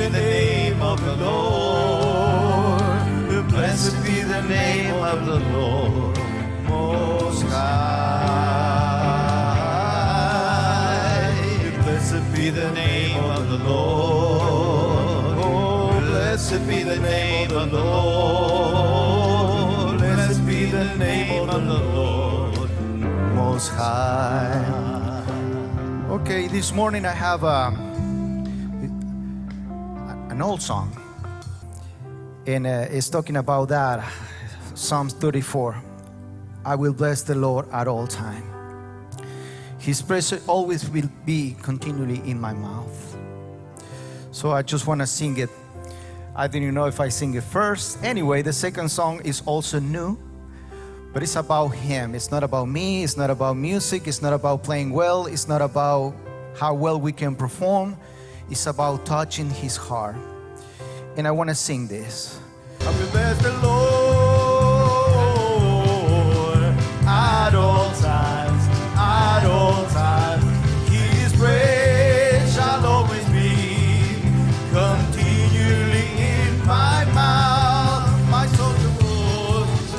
the name of the Lord. Blessed be the name of the Lord Most High. Blessed be the name of the Lord. Oh, blessed be the name of the Lord. Blessed be the name of the Lord Most High. Okay, this morning I have an old song, and it's talking about that. Psalms 34. I will bless the Lord at all time. His praise always will be continually in my mouth. So I just want to sing it. I didn't know if I sing it first. Anyway, the second song is also new, but it's about Him. It's not about me. It's not about music. It's not about playing well. It's not about how well we can perform. It's about touching His heart. And I want to sing this. I will bless the Lord at all times, at all times. His praise shall always be continually in my mouth. My soul rejoices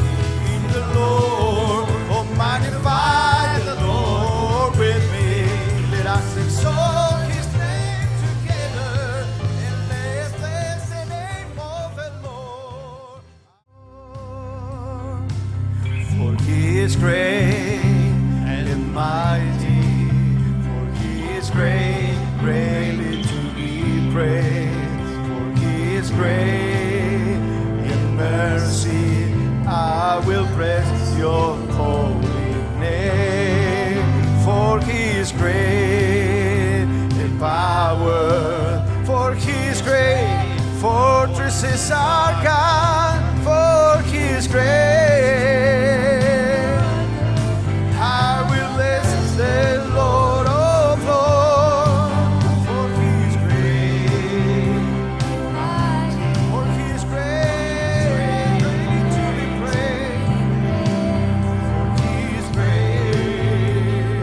in the Lord. Oh, magnify the Lord with me. Let us exalt His name together, and let's bless the name of the Lord. For He is great and mighty, for He is great, greatly to be praised. For He is great in mercy, I will praise your holy name. For He is great in power, for He is great, fortresses are God, for He is great. I will bless the Lord of Lords, for He is great, for He is great, ready to be praised, for He is great.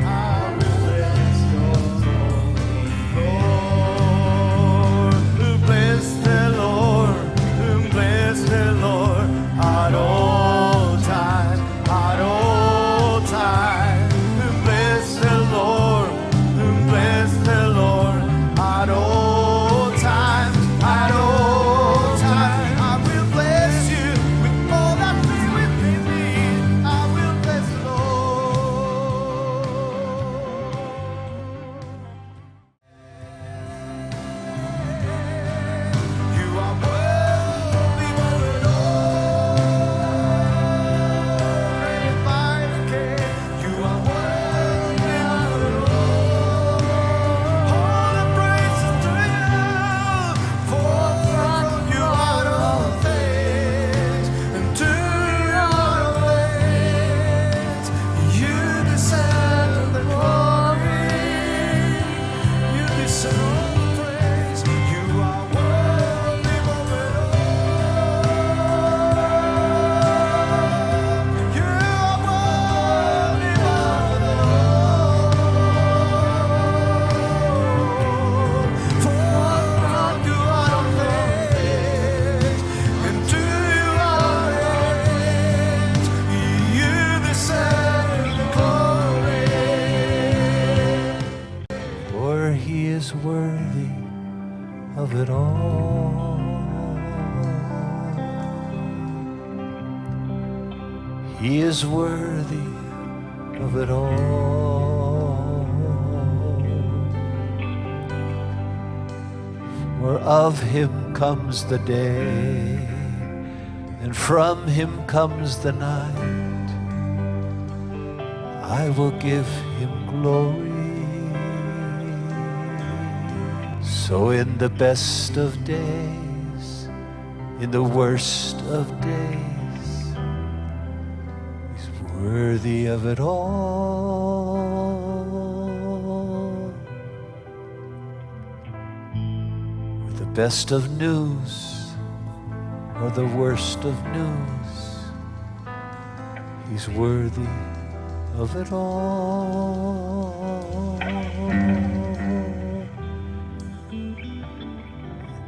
I will bless your Lord. Bless the Lord, bless the Lord at all times, at all times. Bless the Lord, bless the Lord at all times, at all times. I will bless you with all that is within me. I will bless the Lord. You are worthy of it all. By the King, you are worthy of it all. All the praises to you. For from you are all things, and to you are all things. You deserve the glory. You deserve the praise. You are worthy of it all. You are worthy of it all. For from you are all things, and to you are all things. You deserve the glory. For He is worthy of it all. He is worthy of it all. For of Him comes the day, and from Him comes the night. I will give Him glory. So in the best of days, in the worst of days, He's worthy of it all. With the best of news or the worst of news, He's worthy of it all.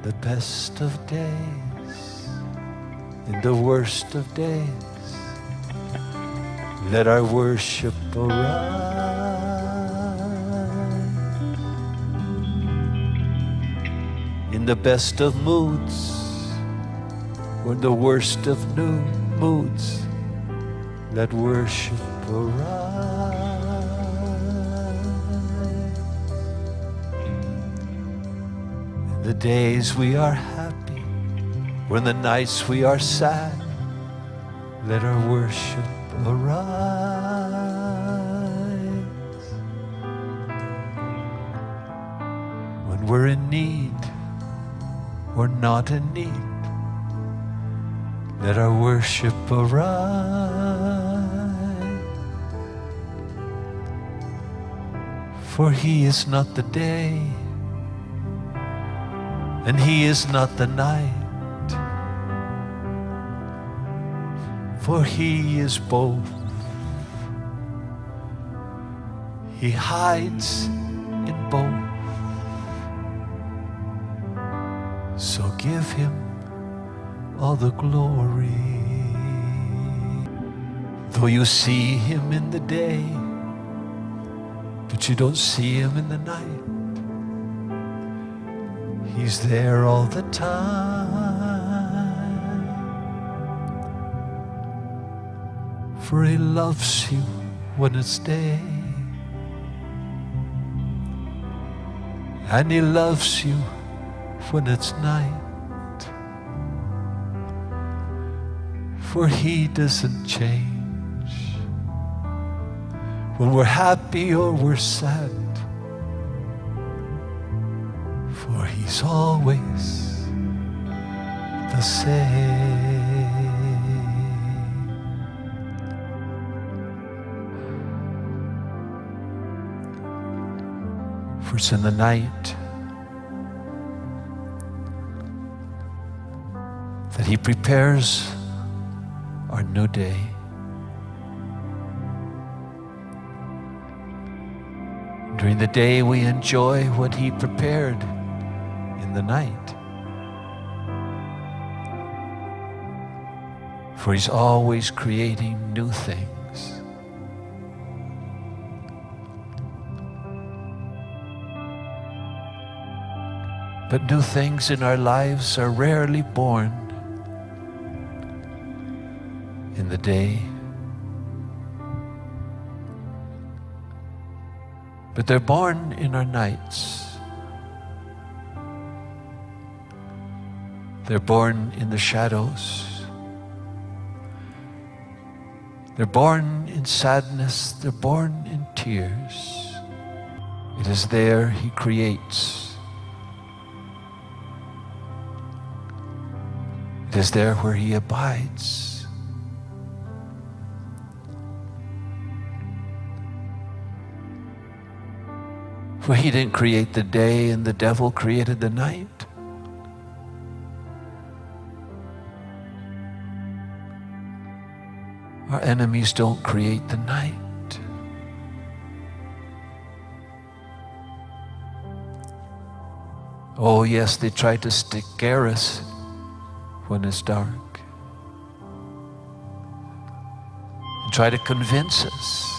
the best of days, in the worst of days, let our worship arise. In the best of moods, or in the worst of moods, let worship arise. In the days we are happy, or in the nights we are sad, let our worship arise. When we're in need or not in need, let our worship arise. For He is not the day, and He is not the night. For He is both. He hides in both. So give Him all the glory. Though you see Him in the day, but you don't see Him in the night, He's there all the time. For He loves you when it's day, and He loves you when it's night. For He doesn't change when we're happy or we're sad. For He's always the same. For it's in the night that He prepares our new day. During the day we enjoy what He prepared in the night. For He's always creating new things. But new things in our lives are rarely born in the day, but they're born in our nights. They're born in the shadows. They're born in sadness. They're born in tears. It is there He creates. It is there where He abides. For He didn't create the day and the devil created the night. Our enemies don't create the night. Oh yes, they try to scare us when it's dark and try to convince us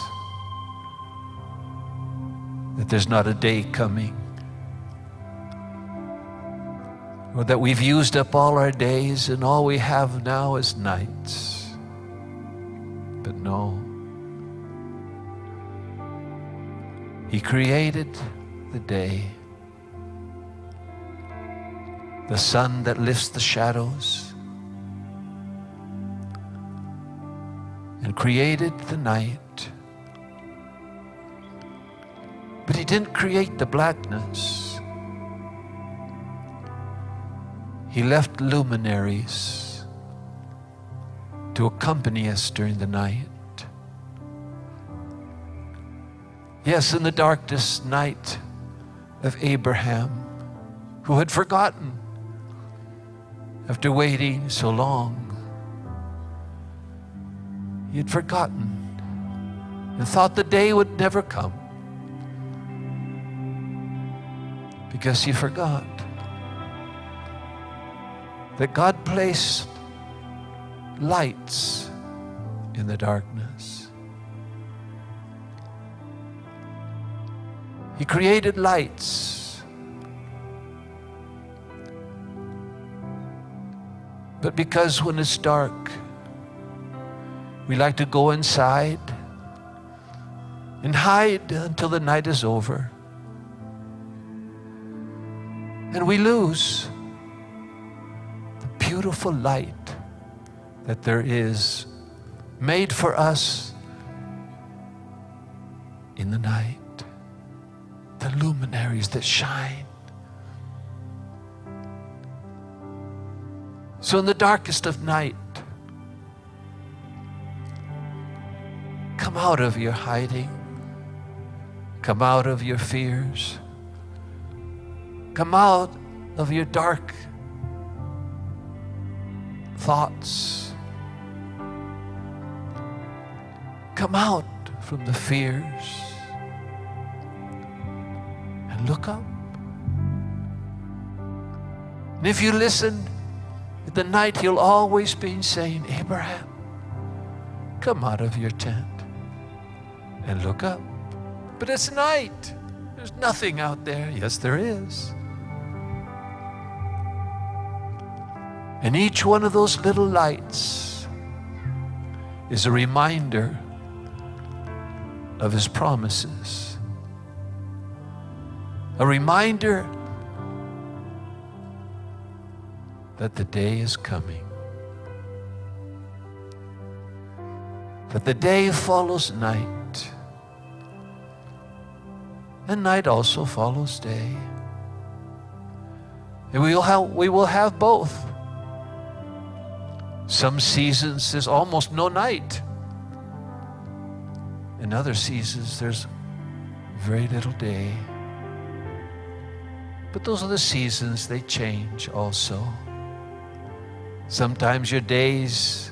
that there's not a day coming, or that we've used up all our days and all we have now is nights. But no, He created the day, the sun that lifts the shadows, and created the night. But He didn't create the blackness. He left luminaries to accompany us during the night. Yes, in the darkest night of Abraham, who had forgotten after waiting so long. He had forgotten and thought the day would never come because he forgot. that God placed lights in the darkness. He created lights. But because when it's dark, we like to go inside and hide until the night is over. And we lose the beautiful light that there is made for us in the night. The luminaries that shine. So in the darkest of night, come out of your hiding. Come out of your fears. Come out of your dark thoughts. Come out from the fears and look up. And if you listen at the night, He'll always be saying, Abraham, come out of your tent and look up. But it's night. There's nothing out there. Yes, there is. And each one of those little lights is a reminder of His promises. A reminder that the day is coming. That the day follows night. And night also follows day. And we will have both. Some seasons there's almost no night. In other seasons there's very little day. But those are the seasons, they change also. Sometimes your days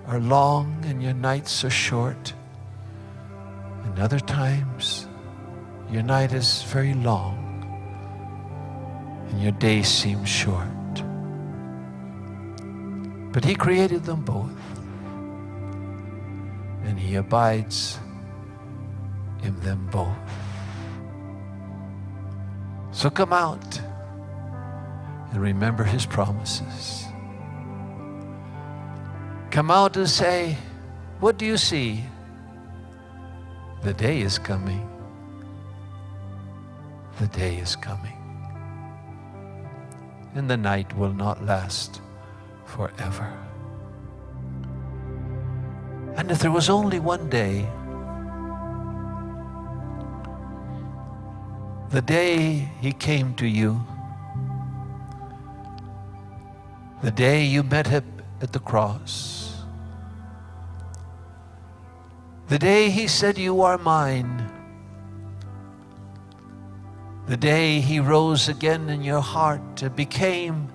are long and your nights are short. And other times your night is very long and your day seems short. But He created them both, and He abides in them both. So come out and remember His promises. Come out and say, what do you see? The day is coming. The day is coming. And the night will not last forever. And if there was only one day, the day He came to you, the day you met Him at the cross, the day He said, you are mine, the day He rose again in your heart and became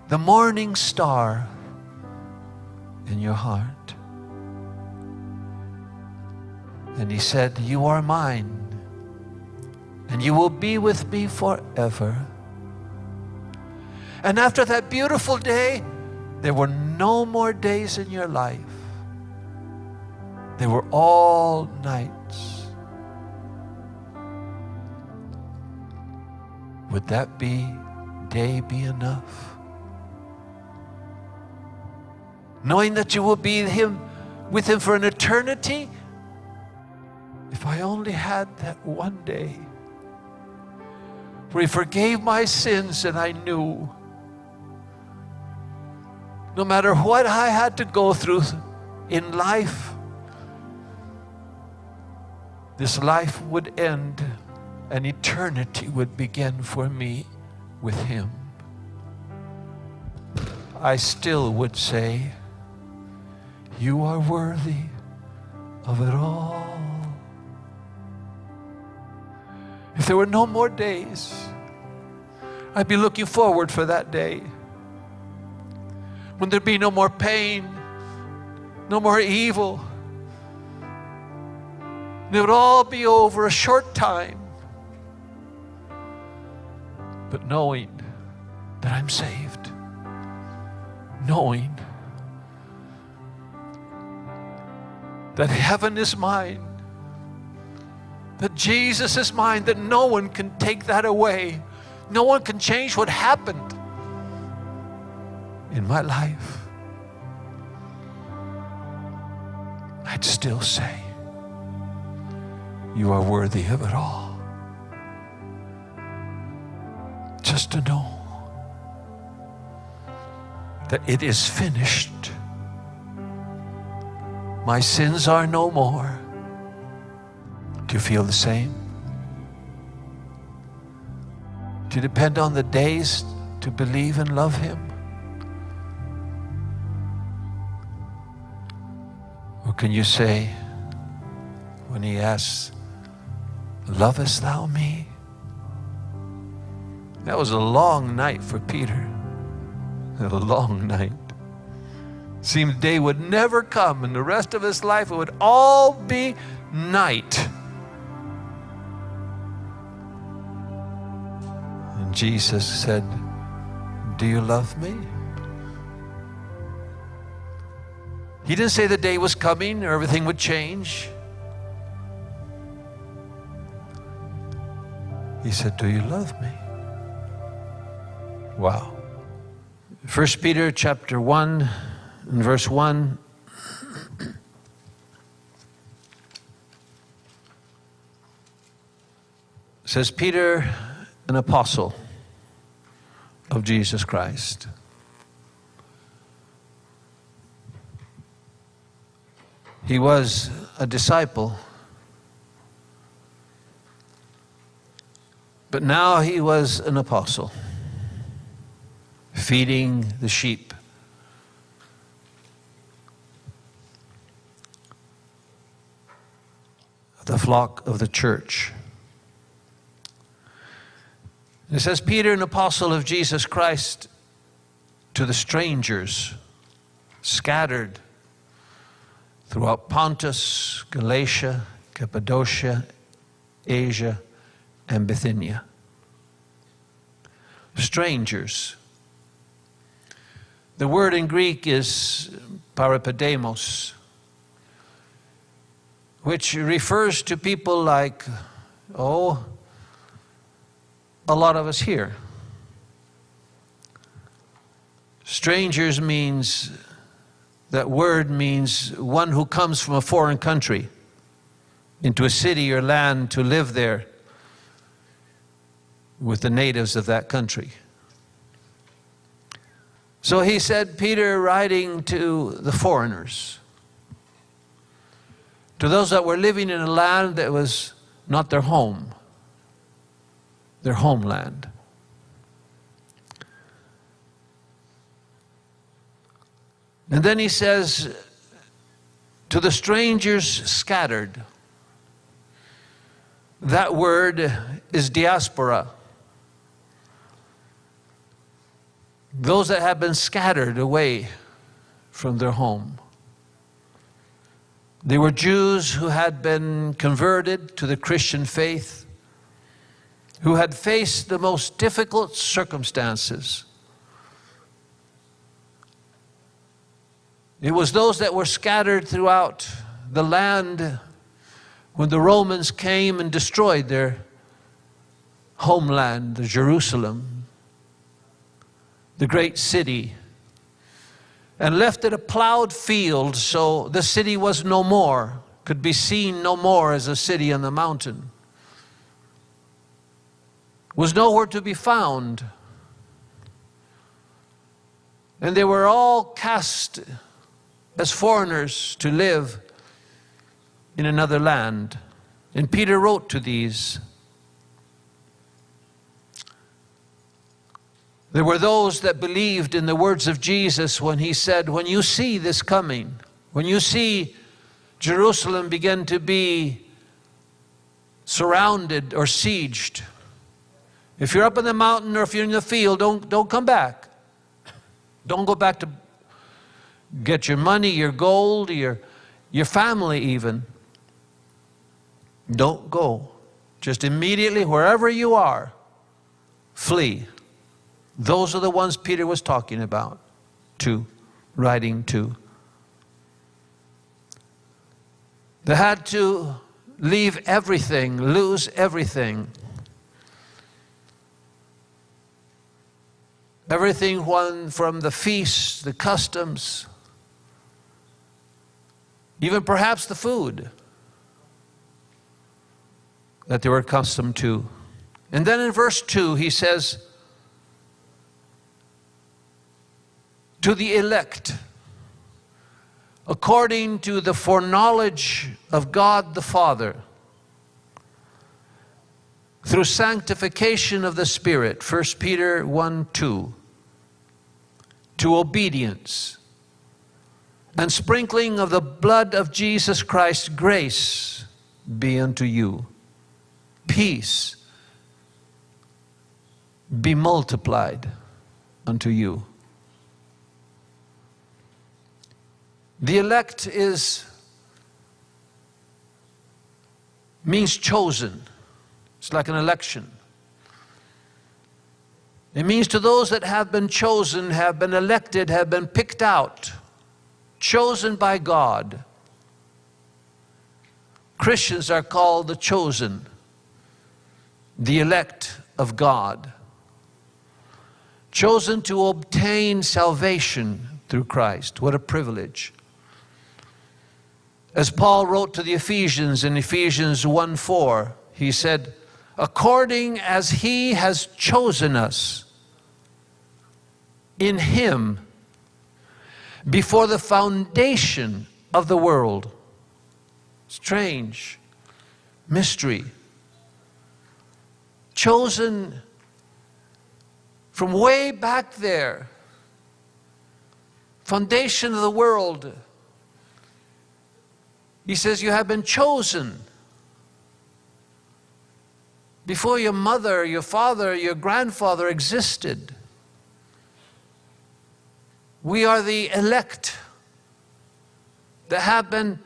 the morning star in your heart. And He said, you are mine, and you will be with me forever. And after that beautiful day, there were no more days in your life. They were all nights. Would that day be enough? Knowing that you will be with Him for an eternity? If I only had that one day where He forgave my sins and I knew no matter what I had to go through in life, this life would end and eternity would begin for me with Him. I still would say, you are worthy of it all. If there were no more days, I'd be looking forward for that day when there'd be no more pain, no more evil. And it would all be over a short time. But knowing that I'm saved, knowing that heaven is mine, that Jesus is mine, that no one can take that away. No one can change what happened in my life. I'd still say, you are worthy of it all. Just to know that it is finished. My sins are no more. Do you feel the same? Do you depend on the days to believe and love Him? Or can you say, when He asks, lovest thou me? That was a long night for Peter. A long night. Seemed day would never come, and the rest of his life it would all be night. And Jesus said, do you love me? He didn't say the day was coming or everything would change. He said, do you love me? Wow. 1 Peter chapter 1 and verse 1. Says, Peter, an apostle of Jesus Christ. He was a disciple, but now he was an apostle, feeding the sheep. The flock of the church. It says, Peter, an apostle of Jesus Christ, to the strangers scattered throughout Pontus, Galatia, Cappadocia, Asia, and Bithynia. Strangers. The word in Greek is parapidemos, which refers to people like, a lot of us here. Strangers means, that word means one who comes from a foreign country into a city or land to live there with the natives of that country. So he said, Peter writing to the foreigners, to those that were living in a land that was not their home, their homeland. And then he says, to the strangers scattered. That word is diaspora. Those that have been scattered away from their home. They were Jews who had been converted to the Christian faith, who had faced the most difficult circumstances. It was those that were scattered throughout the land when the Romans came and destroyed their homeland, Jerusalem, the great city, and left it a plowed field, so the city was no more, could be seen no more as a city on the mountain. Was nowhere to be found. And they were all cast as foreigners to live in another land. And Peter wrote to these. There were those that believed in the words of Jesus when he said, when you see this coming, when you see Jerusalem begin to be surrounded or sieged, if you're up in the mountain or if you're in the field, don't come back. Don't go back to get your money, your gold, your family even. Don't go. Just immediately, wherever you are, flee. Those are the ones Peter was talking about, too. writing to. They had to leave everything, lose everything. Everything from the feasts, the customs, even perhaps the food that they were accustomed to. And then in verse 2 he says, to the elect, according to the foreknowledge of God the Father, through sanctification of the Spirit, 1 Peter 1:2, to obedience and sprinkling of the blood of Jesus Christ, grace be unto you. Peace be multiplied unto you. The elect means chosen. It's like an election. It means to those that have been chosen, have been elected, have been picked out, chosen by God. Christians are called the chosen, the elect of God, chosen to obtain salvation through Christ. What a privilege. As Paul wrote to the Ephesians in Ephesians 1:4, he said, according as he has chosen us in him before the foundation of the world. Strange mystery. Chosen from way back there, foundation of the world. He says you have been chosen before your mother, your father, your grandfather existed. We are the elect that have been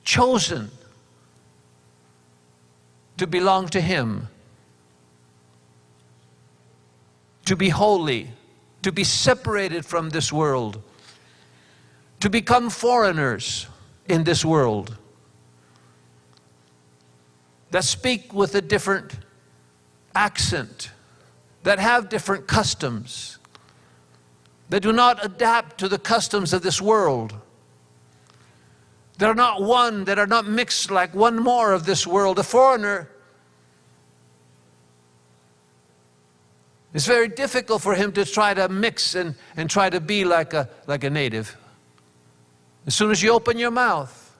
chosen to belong to him, to be holy, to be separated from this world, to become foreigners in this world, that speak with a different accent, that have different customs, that do not adapt to the customs of this world, that are not one, that are not mixed like one more of this world. A foreigner, it's very difficult for him to try to mix and try to be like a native. As soon as you open your mouth,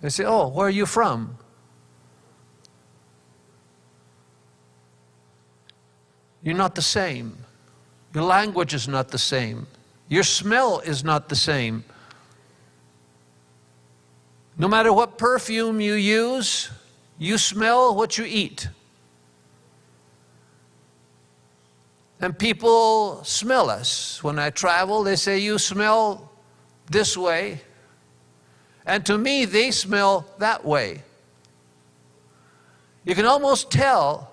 they say, oh, where are you from? You're not the same. Your language is not the same. Your smell is not the same. No matter what perfume you use, you smell what you eat. And people smell us. When I travel, they say, you smell this way. And to me, they smell that way. You can almost tell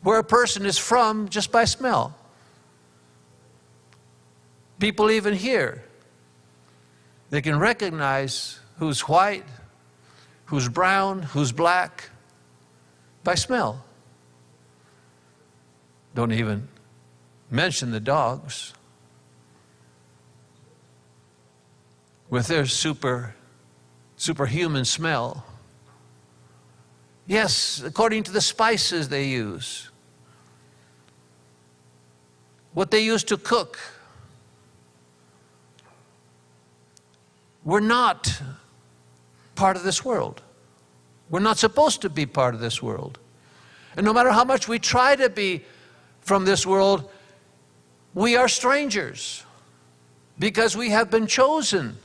where a person is from just by smell. People even here, they can recognize who's white, who's brown, who's black, by smell. Don't even mention the dogs with their superhuman smell. Yes, according to the spices they use, what they use to cook. We're not part of this world. We're not supposed to be part of this world. And no matter how much we try to be from this world, we are strangers because we have been chosen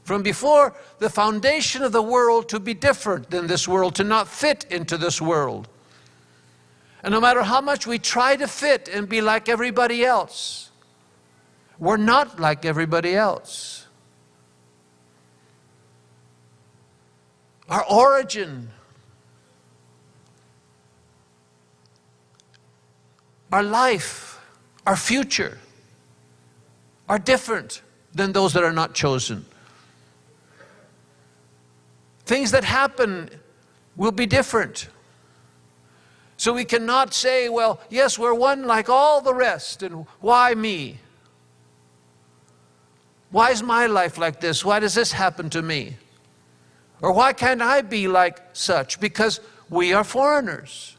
from before the foundation of the world to be different than this world, to not fit into this world. And no matter how much we try to fit and be like everybody else, we're not like everybody else. Our origin, our life, our future are different than those that are not chosen. Things that happen will be different. So we cannot say, well, yes, we're one like all the rest, and why me? Why is my life like this? Why does this happen to me? Or why can't I be like such? Because we are foreigners.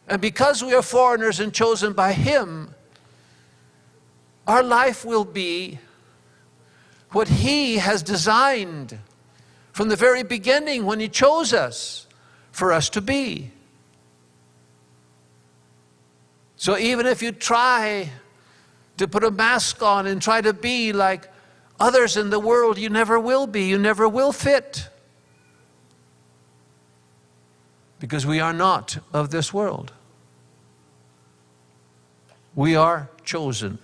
And because we are foreigners and chosen by Him, our life will be what He has designed from the very beginning when He chose us for us to be. So even if you try to put a mask on and try to be like others in the world, you never will be. You never will fit. Because we are not of this world. We are chosen.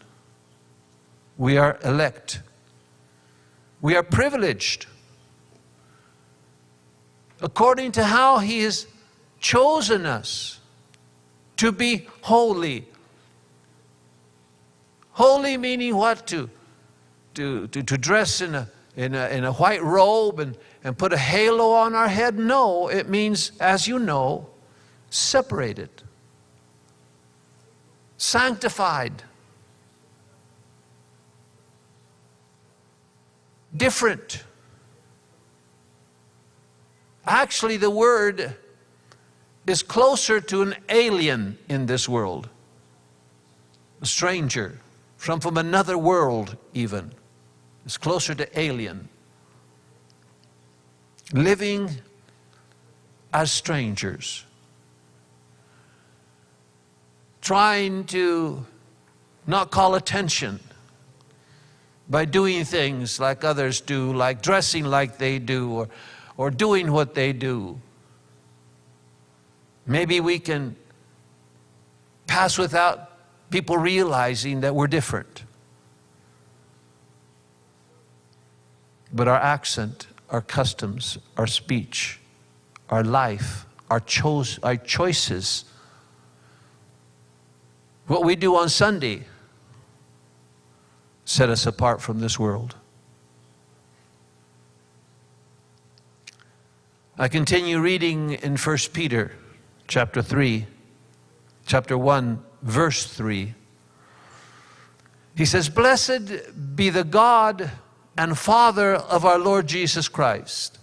We are elect. We are privileged. According to how He has chosen us to be holy. Holy meaning what? To dress in a white robe and put a halo on our head? No, it means, as you know, separated, sanctified, different. Actually, the word is closer to an alien in this world, a stranger from another world even. It's closer to alien. Living as strangers. Trying to not call attention by doing things like others do, like dressing like they do, or doing what they do. Maybe we can pass without people realizing that we're different. But our accent, our customs, our speech, our life, our choices, what we do on Sunday set us apart from this world. I continue reading in 1 Peter chapter 1, verse 3. He says, "Blessed be the God and Father of our Lord Jesus Christ,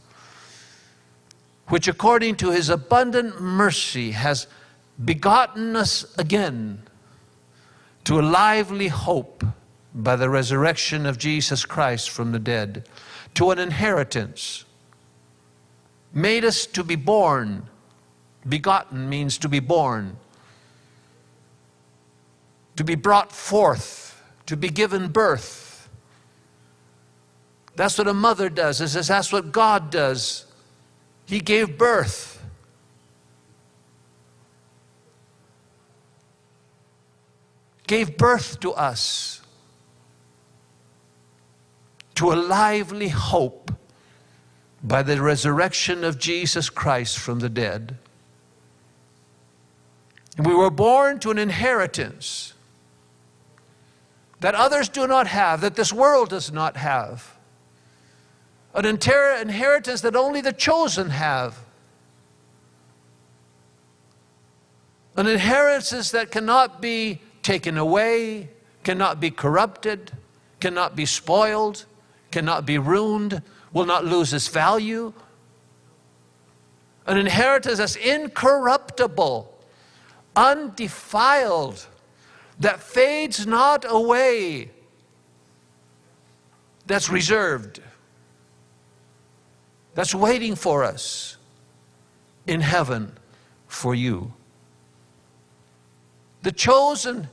which according to His abundant mercy has begotten us again to a lively hope by the resurrection of Jesus Christ from the dead, to an inheritance, made us to be born." Begotten means to be born, to be brought forth, to be given birth. That's what a mother does. That's what God does. He gave birth. Gave birth to us, to a lively hope by the resurrection of Jesus Christ from the dead. And we were born to an inheritance that others do not have, that this world does not have. An inheritance that only the chosen have. An inheritance that cannot be taken away, cannot be corrupted, cannot be spoiled, cannot be ruined, will not lose its value. An inheritance that's incorruptible, undefiled, that fades not away, that's reserved, that's waiting for us in heaven for you. The chosen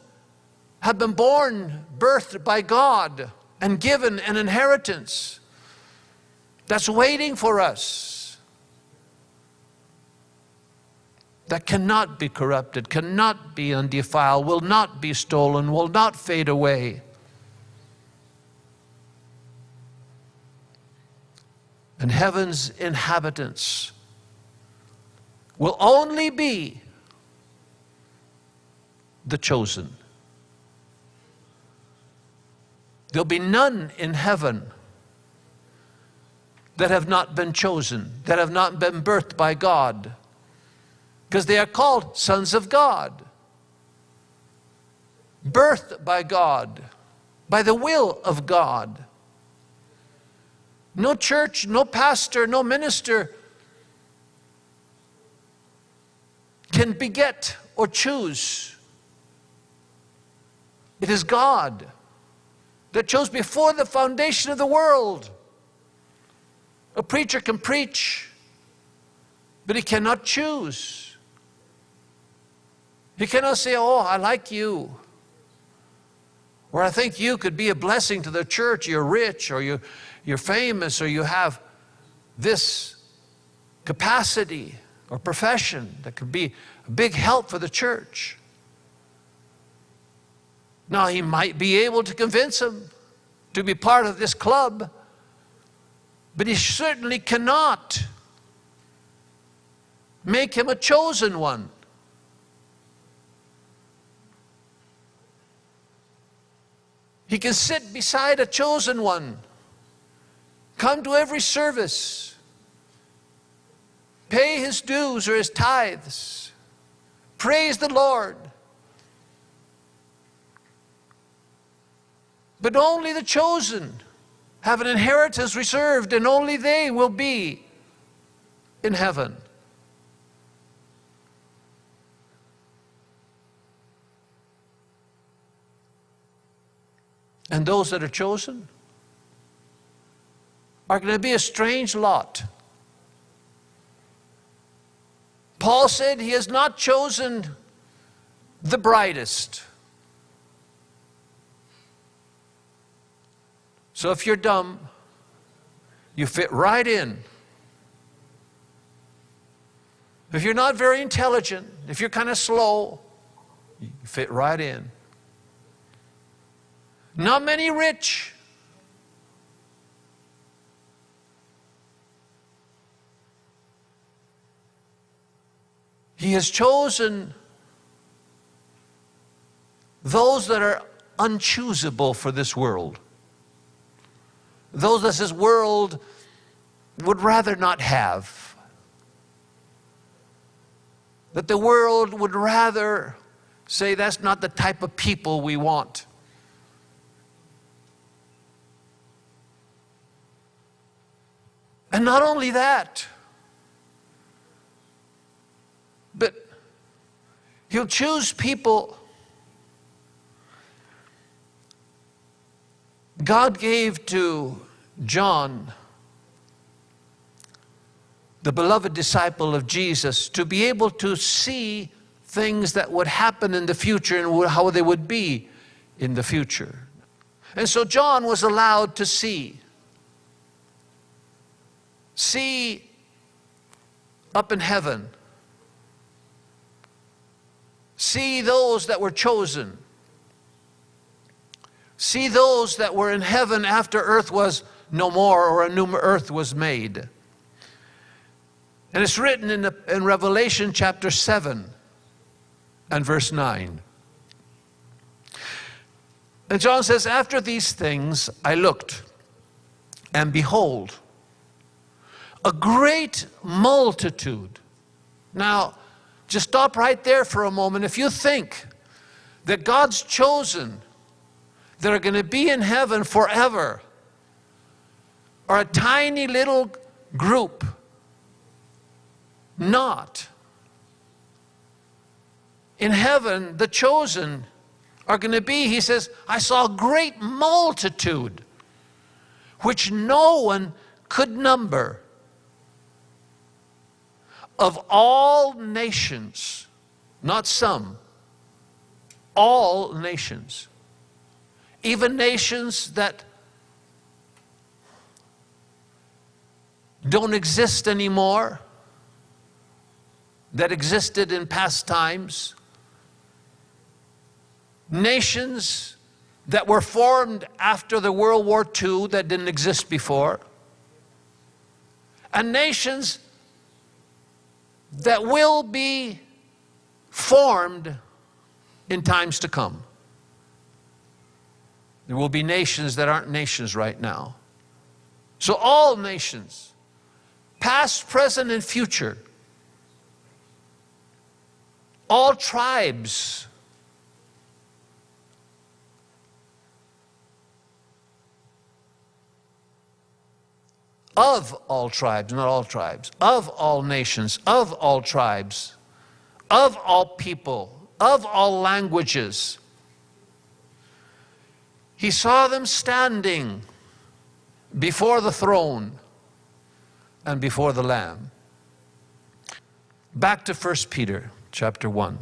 have been born, birthed by God, and given an inheritance that's waiting for us, that cannot be corrupted, cannot be undefiled, will not be stolen, will not fade away. And heaven's inhabitants will only be the chosen. There'll be none in heaven that have not been chosen, that have not been birthed by God, because they are called sons of God, birthed by God, by the will of God. No church, no pastor, no minister can beget or choose. It is God that chose before the foundation of the world. A preacher can preach, but he cannot choose. He cannot say, oh, I like you, or I think you could be a blessing to the church. You're rich, or you're famous, or you have this capacity or profession that could be a big help for the church. Now, he might be able to convince him to be part of this club, but he certainly cannot make him a chosen one. He can sit beside a chosen one, come to every service, pay his dues or his tithes, praise the Lord. But only the chosen have an inheritance reserved, and only they will be in heaven. And those that are chosen are going to be a strange lot. Paul said he has not chosen the brightest. So if you're dumb, you fit right in. If you're not very intelligent, if you're kind of slow, you fit right in. Not many rich. He has chosen those that are unchoosable for this world. Those that this world would rather not have. That the world would rather say, that's not the type of people we want. And not only that, but he'll choose people. God gave to John, the beloved disciple of Jesus, to be able to see things that would happen in the future and how they would be in the future. And so John was allowed to see up in heaven, see those that were chosen, see those that were in heaven after earth was no more, or a new earth was made. And it's written in Revelation chapter 7 and verse 9. And John says, after these things I looked, and behold, a great multitude. Now, just stop right there for a moment. If you think that God's chosen that are going to be in heaven forever are a tiny little group, not. In heaven, the chosen are going to be, he says, I saw a great multitude which no one could number, of all nations, not some, all nations, even nations that don't exist anymore, that existed in past times, nations that were formed after the World War II that didn't exist before, and nations that will be formed in times to come. There will be nations that aren't nations right now. So all nations, past, present, and future, all tribes, of all tribes, not all tribes, of all nations, of all tribes, of all people, of all languages. He saw them standing before the throne and before the Lamb. Back to 1 Peter chapter 1.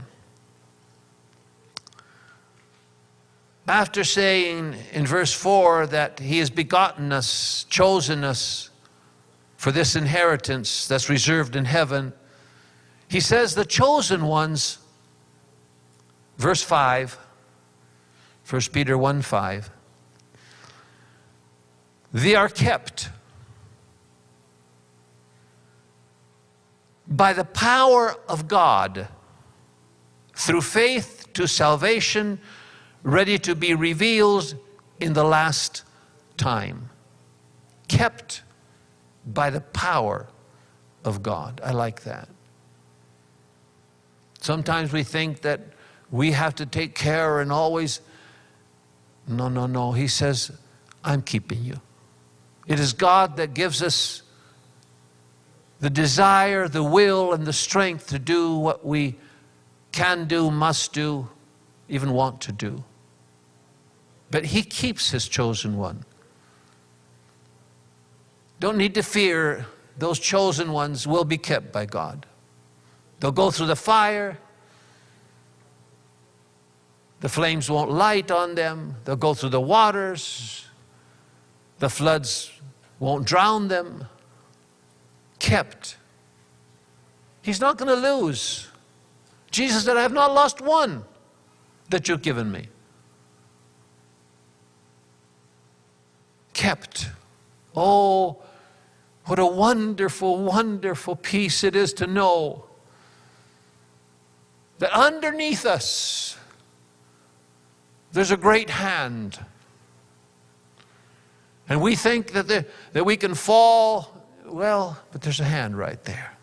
After saying in verse 4 that he has begotten us, chosen us for this inheritance that's reserved in heaven, he says the chosen ones, verse 5, 1 Peter 1:5, they are kept by the power of God through faith to salvation, ready to be revealed in the last time. Kept by the power of God. I like that. Sometimes we think that we have to take care and always, no. He says, I'm keeping you. It is God that gives us the desire, the will, and the strength to do what we can do, must do, even want to do. But he keeps his chosen one. Don't need to fear. Those chosen ones will be kept by God. They'll go through the fire. The flames won't light on them. They'll go through the waters. The floods won't drown them. Kept. He's not going to lose. Jesus said, I have not lost one that you've given me. Kept. Oh, what a wonderful, wonderful peace it is to know that underneath us, there's a great hand. And we think that we can fall. Well, but there's a hand right there.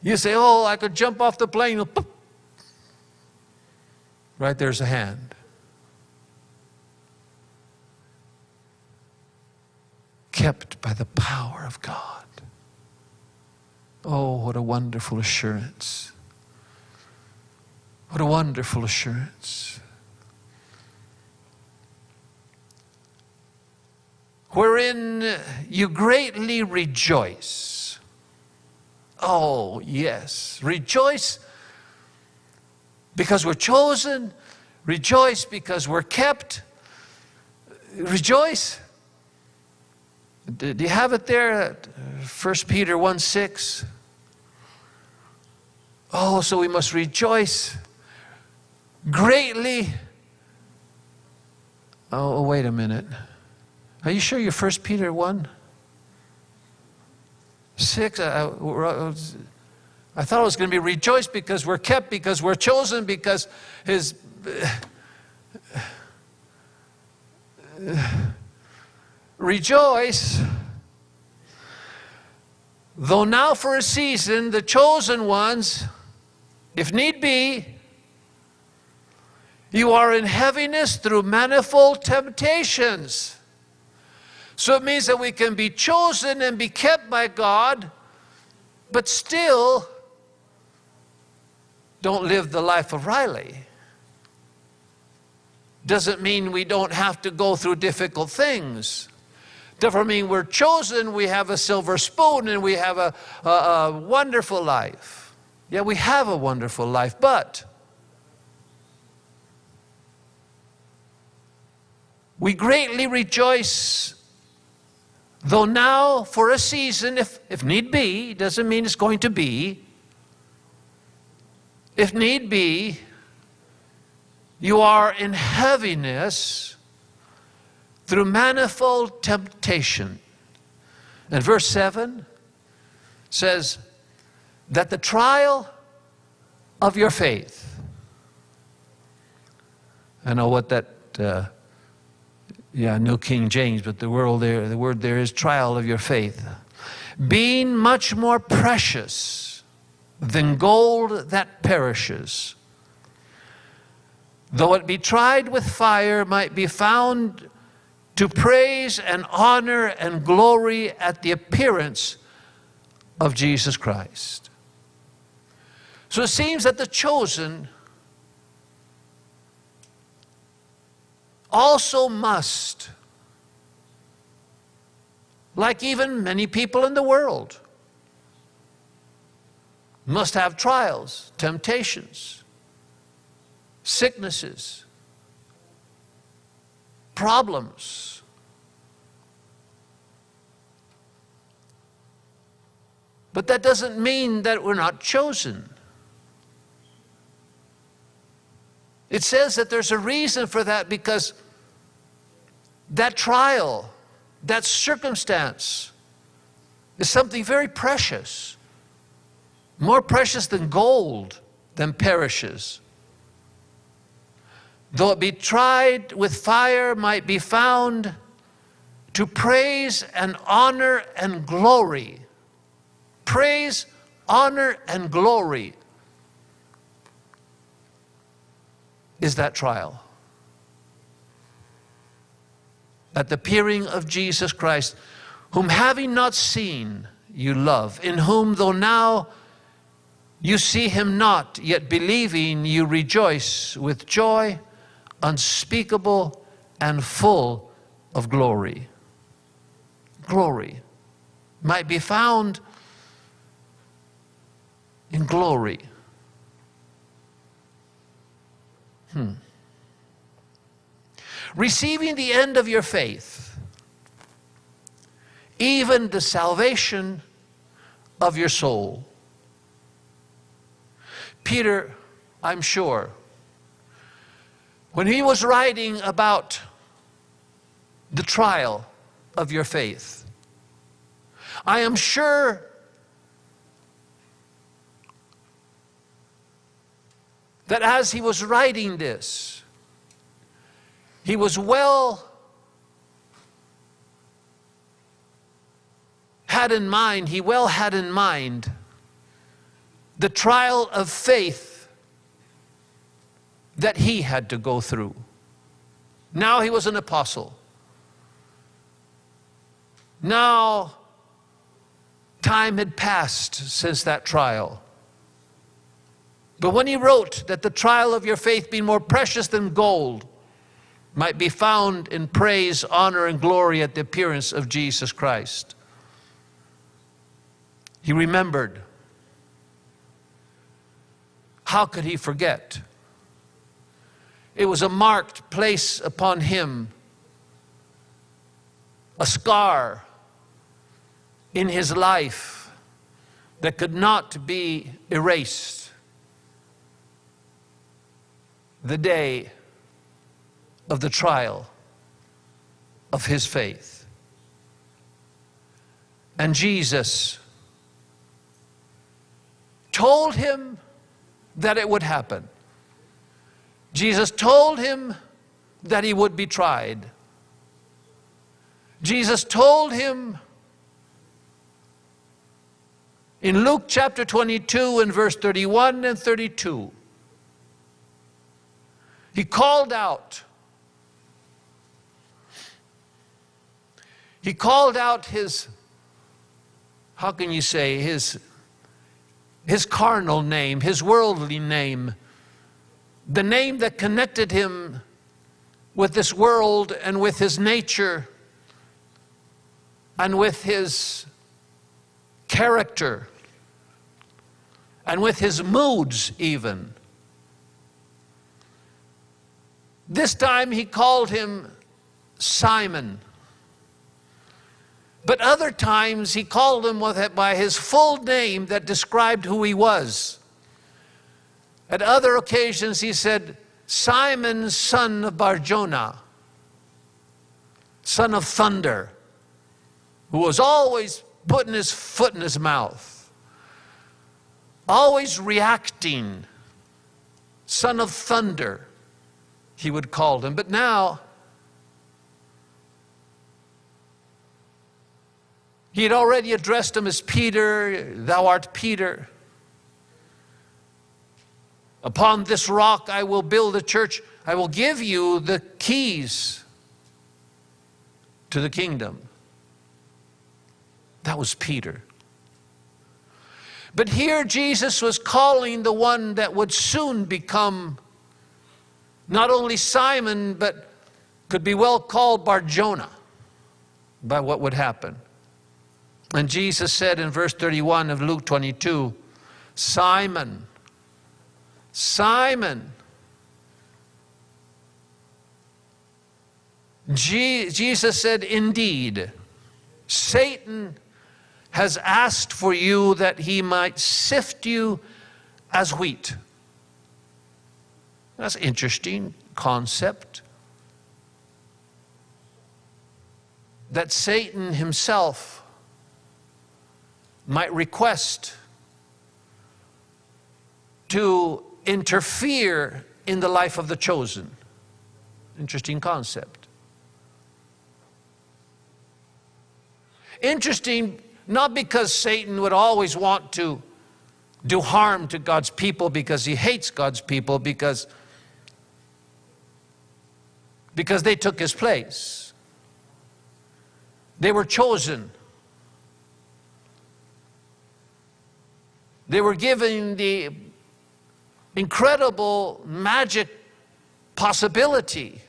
You say, oh, I could jump off the plane. Right there's a hand. Kept by the power of God. Oh, what a wonderful assurance. What a wonderful assurance. Wherein you greatly rejoice. Oh, yes. Rejoice because we're chosen. Rejoice because we're kept. Rejoice. Do you have it there? 1 Peter 1:6. Oh, so we must rejoice greatly. Oh, wait a minute. Are you sure you're 1 Peter 1:6? I thought it was going to be rejoice because we're kept, because we're chosen, because his... Rejoice, though now for a season the chosen ones, if need be, you are in heaviness through manifold temptations. So it means that we can be chosen and be kept by God, but still don't live the life of Riley. Doesn't mean we don't have to go through difficult things. Doesn't mean we're chosen, we have a silver spoon, and we have a wonderful life. Yeah, we have a wonderful life, but we greatly rejoice, though now for a season, if need be, doesn't mean it's going to be, if need be, you are in heaviness through manifold temptation. And verse 7 says that the trial of your faith. I know what that, New King James, but the word there is trial of your faith. Being much more precious than gold that perishes, though it be tried with fire, might be found to praise and honor and glory at the appearance of Jesus Christ. So it seems that the chosen also must, like even many people in the world, must have trials, temptations, sicknesses, problems. But that doesn't mean that we're not chosen. It says that there's a reason for that, because that trial, that circumstance is something very precious, more precious than gold than perishes. Though it be tried with fire, might be found to praise and honor and glory. Praise, honor, and glory is that trial. At the appearing of Jesus Christ, whom having not seen, you love, in whom though now you see him not, yet believing you rejoice with joy unspeakable and full of glory. Glory might be found in glory. Receiving the end of your faith, even the salvation of your soul. Peter, I'm sure, when he was writing about the trial of your faith, I am sure that as he was writing this, he was had in mind the trial of faith that he had to go through. Now he was an apostle. Now time had passed since that trial. But when he wrote that the trial of your faith, being more precious than gold, might be found in praise, honor, and glory at the appearance of Jesus Christ, he remembered. How could he forget? It was a marked place upon him, a scar in his life that could not be erased. The day of the trial of his faith. And Jesus told him that it would happen. Jesus told him that he would be tried. Jesus told him in Luke chapter 22 and verse 31 and 32, he called out. He called out his, how can you say, his carnal name, his worldly name, the name that connected him with this world and with his nature and with his character and with his moods even. This time he called him Simon. But other times he called him by his full name that described who he was. At other occasions he said, Simon, son of Bar-Jonah, son of thunder, who was always putting his foot in his mouth, always reacting, son of thunder. he would call him. But now, he had already addressed him as Peter. Thou art Peter. Upon this rock I will build a church. I will give you the keys to the kingdom. That was Peter. But here Jesus was calling the one that would soon become not only Simon, but could be well called Bar-Jonah by what would happen. And Jesus said in verse 31 of Luke 22, Simon, Simon. Jesus said, indeed, Satan has asked for you that he might sift you as wheat. That's an interesting concept. That Satan himself might request to interfere in the life of the chosen. Interesting concept. Interesting, not because Satan would always want to do harm to God's people because he hates God's people, because they took his place. They were chosen. They were given the incredible magic possibility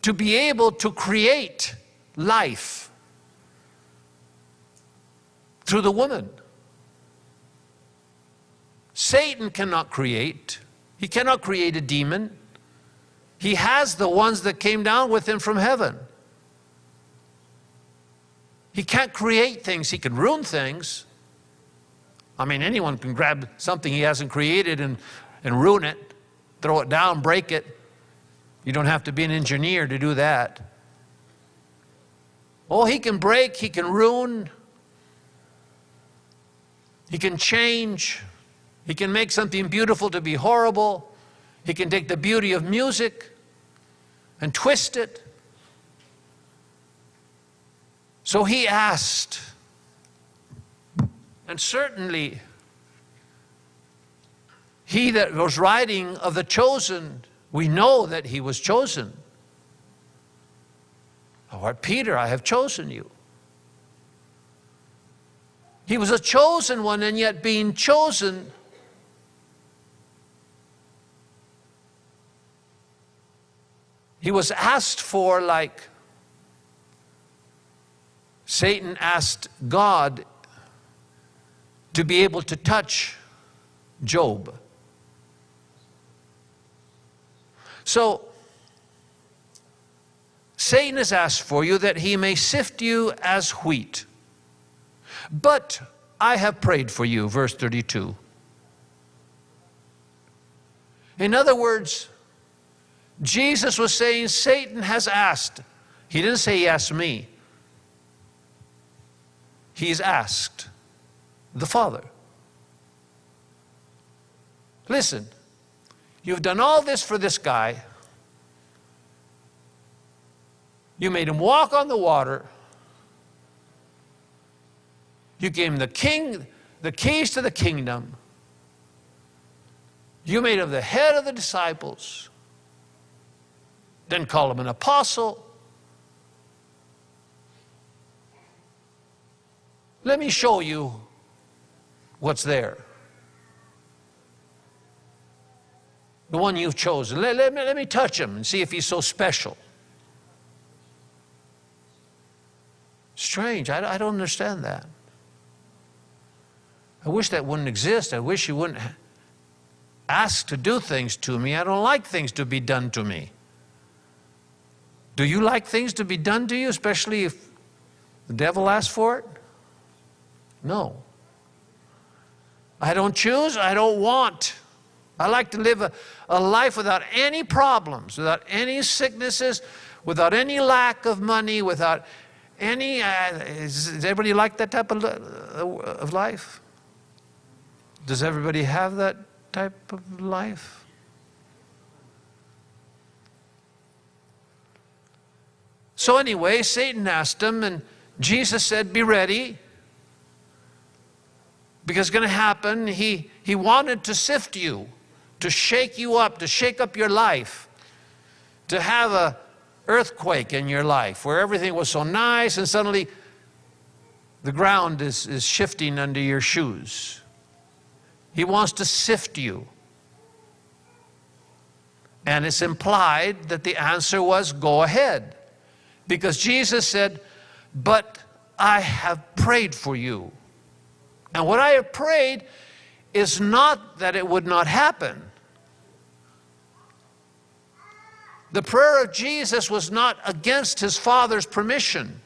to be able to create life through the woman. Satan cannot create. He cannot create a demon. He has the ones that came down with him from heaven. He can't create things. He can ruin things. I mean, anyone can grab something he hasn't created and ruin it, throw it down, break it. You don't have to be an engineer to do that. Oh, he can break, he can ruin, he can change, he can make something beautiful to be horrible, he can take the beauty of music and twist it. So he asked, and certainly he that was writing of the chosen, we know that he was chosen. Thou art Peter, I have chosen you. He was a chosen one, and yet being chosen, he was asked for like Satan asked God to be able to touch Job. So, Satan has asked for you that he may sift you as wheat. But I have prayed for you, verse 32. In other words, Jesus was saying Satan has asked. He didn't say he asked me. He's asked the Father. Listen, you've done all this for this guy. You made him walk on the water. You gave him the keys to the kingdom. You made him the head of the disciples. Then call him an apostle. Let me show you what's there. The one you've chosen. Let me touch him and see if he's so special. Strange. I don't understand that. I wish that wouldn't exist. I wish you wouldn't ask to do things to me. I don't like things to be done to me. Do you like things to be done to you, especially if the devil asks for it? No. I don't choose, I don't want. I like to live a life without any problems, without any sicknesses, without any lack of money, without any... does everybody like that type of life? Does everybody have that type of life? So anyway, Satan asked him, and Jesus said, be ready. Because it's going to happen. He wanted to sift you, to shake you up, to shake up your life, to have an earthquake in your life where everything was so nice and suddenly the ground is shifting under your shoes. He wants to sift you. And it's implied that the answer was, go ahead. Because Jesus said, but I have prayed for you. And what I have prayed is not that it would not happen. The prayer of Jesus was not against his Father's permission.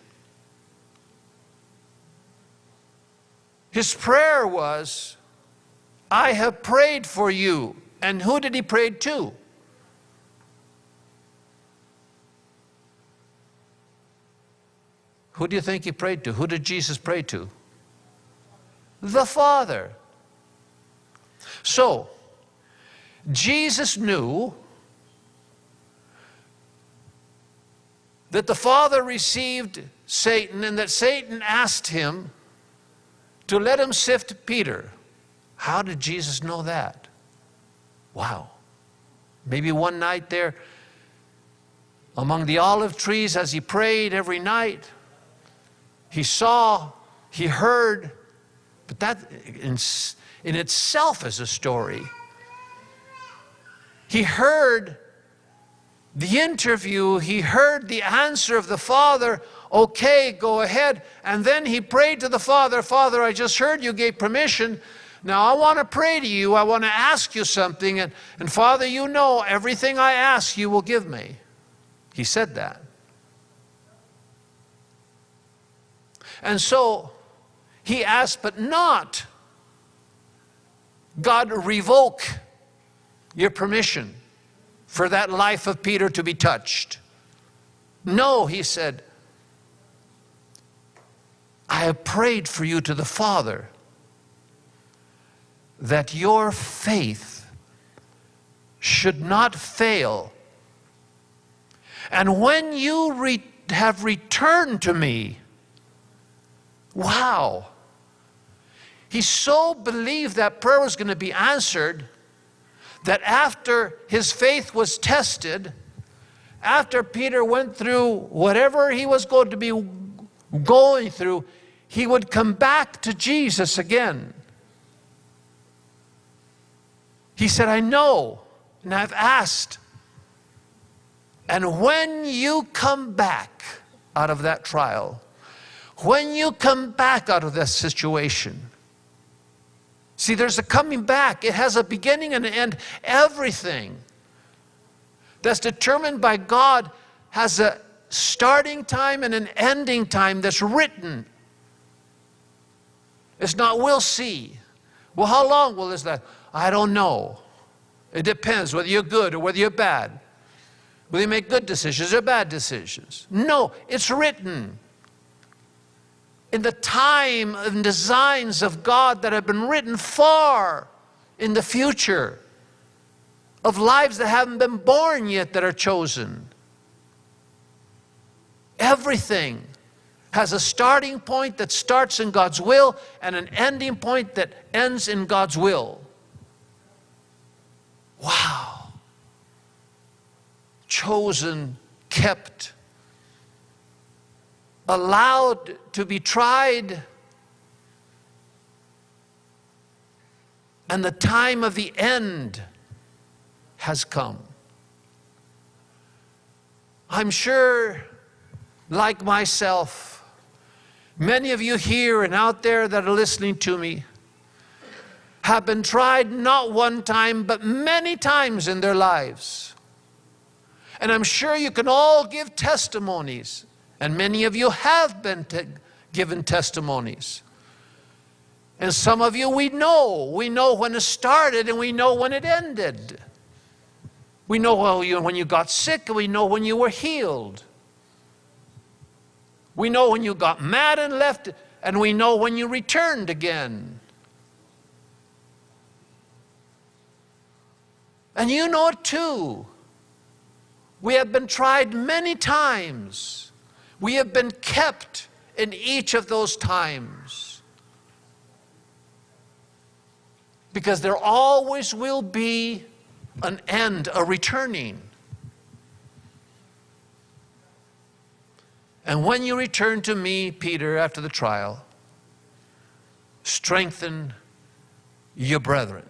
His prayer was, I have prayed for you. And who did he pray to? Who do you think he prayed to? Who did Jesus pray to? The Father. So, Jesus knew that the Father received Satan and that Satan asked him to let him sift Peter. How did Jesus know that? Wow. Maybe one night there among the olive trees as he prayed every night, he saw, he heard, but that in itself is a story. He heard the interview, he heard the answer of the Father, okay, go ahead. And then he prayed to the Father, Father, I just heard you gave permission. Now I want to pray to you, I want to ask you something. And Father, you know everything I ask you will give me. He said that. And so he asked, but not, God, revoke your permission for that life of Peter to be touched. No, he said, I have prayed for you to the Father that your faith should not fail. And when you have returned to me, wow. He so believed that prayer was going to be answered that after his faith was tested, after Peter went through whatever he was going to be going through, he would come back to Jesus again. He said, I know, and I've asked. And when you come back out of that trial, when you come back out of that situation, see, there's a coming back. It has a beginning and an end. Everything that's determined by God has a starting time and an ending time that's written. It's not, we'll see. Well, how long will this last? I don't know. It depends whether you're good or whether you're bad. Whether you make good decisions or bad decisions. No, it's written in the time and designs of God that have been written far in the future, of lives that haven't been born yet that are chosen. Everything has a starting point that starts in God's will and an ending point that ends in God's will. Wow. Chosen, kept, allowed to be tried, and the time of the end has come. I'm sure, like myself, many of you here and out there that are listening to me have been tried not one time but many times in their lives. And I'm sure you can all give testimonies. And many of you have been given testimonies. And some of you we know when it started and we know when it ended. We know when you got sick and we know when you were healed. We know when you got mad and left, and we know when you returned again. And you know it too. We have been tried many times. We have been kept in each of those times. Because there always will be an end, a returning. And when you return to me, Peter, after the trial, strengthen your brethren.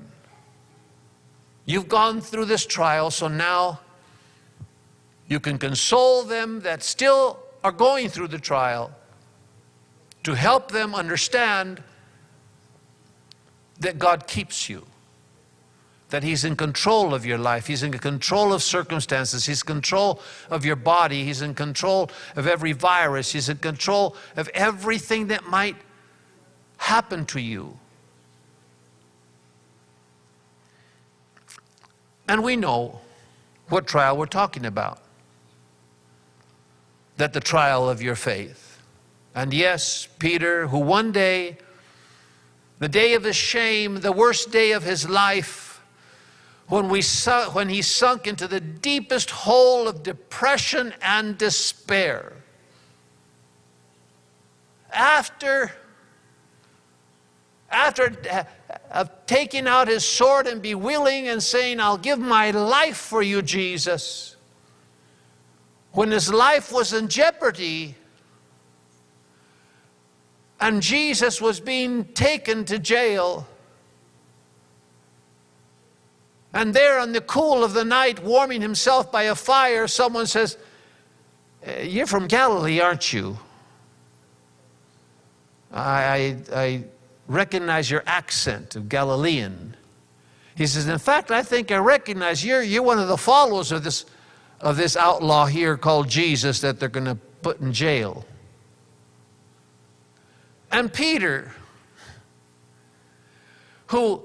You've gone through this trial, so now you can console them that still are going through the trial, to help them understand that God keeps you, that He's in control of your life, He's in control of circumstances, He's in control of your body, He's in control of every virus, He's in control of everything that might happen to you. And we know what trial we're talking about. That the trial of your faith. And yes, Peter, who one day, the day of his shame, the worst day of his life, when he sunk into the deepest hole of depression and despair, after taking out his sword and bewailing and saying, I'll give my life for you, Jesus. When his life was in jeopardy and Jesus was being taken to jail, and there in the cool of the night, warming himself by a fire, someone says, you're from Galilee, aren't you? I recognize your accent of Galilean. He says, in fact, I think I recognize you're one of the followers of this outlaw here called Jesus that they're going to put in jail. And Peter, who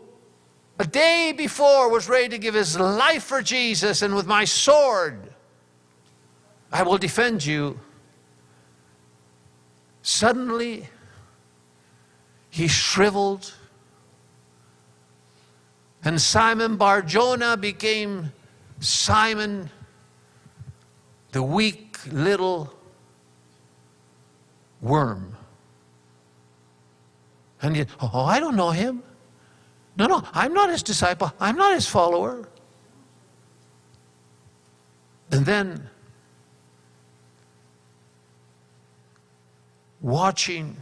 a day before was ready to give his life for Jesus, and with my sword I will defend you, suddenly he shriveled, and Simon Bar-Jonah became Simon, the weak little worm. And yet, oh, I don't know him. No, I'm not his disciple. I'm not his follower. And then, watching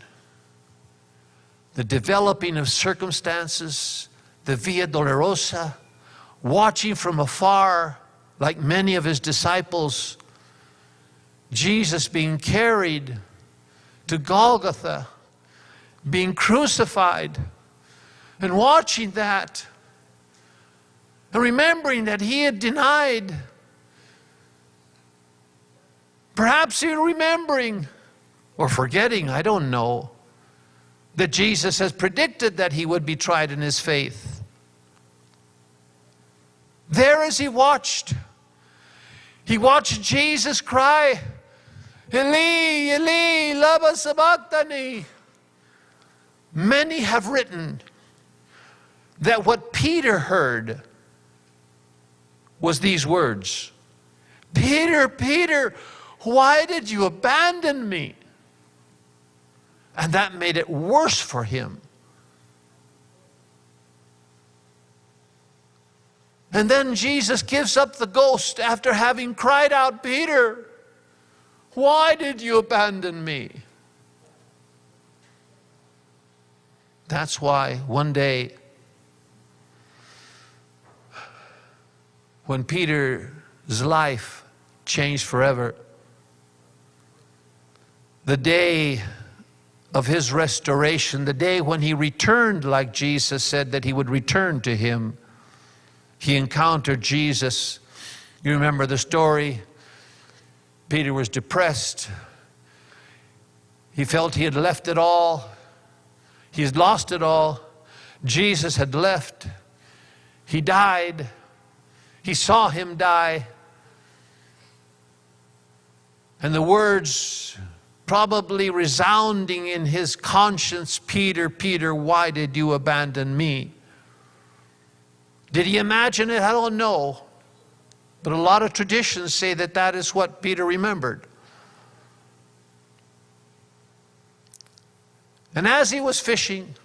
the developing of circumstances, the Via Dolorosa, watching from afar, like many of his disciples, Jesus being carried to Golgotha, being crucified, and watching that, and remembering that he had denied, perhaps even remembering or forgetting, I don't know, that Jesus has predicted that he would be tried in his faith. There as he watched Jesus cry, Eli, Eli, lama sabachthani. Many have written that what Peter heard was these words, Peter, Peter, why did you abandon me? And that made it worse for him. And then Jesus gives up the ghost after having cried out, Peter, why did you abandon me? That's why one day, when Peter's life changed forever, the day of his restoration, the day when he returned, like Jesus said that he would return to him, he encountered Jesus. You remember the story. Peter was depressed. He felt he had left it all. He had lost it all. Jesus had left. He died. He saw him die. And the words probably resounding in his conscience, Peter, Peter, why did you abandon me? Did he imagine it? I don't know. But a lot of traditions say that that is what Peter remembered. And as he was fishing,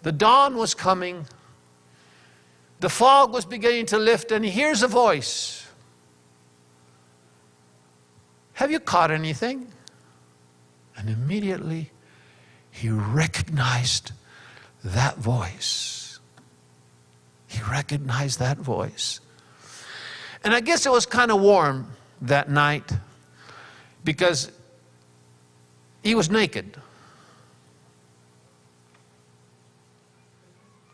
the dawn was coming, the fog was beginning to lift, and he hears a voice. Have you caught anything? And immediately he recognized that voice. He recognized that voice. And I guess it was kind of warm that night because he was naked.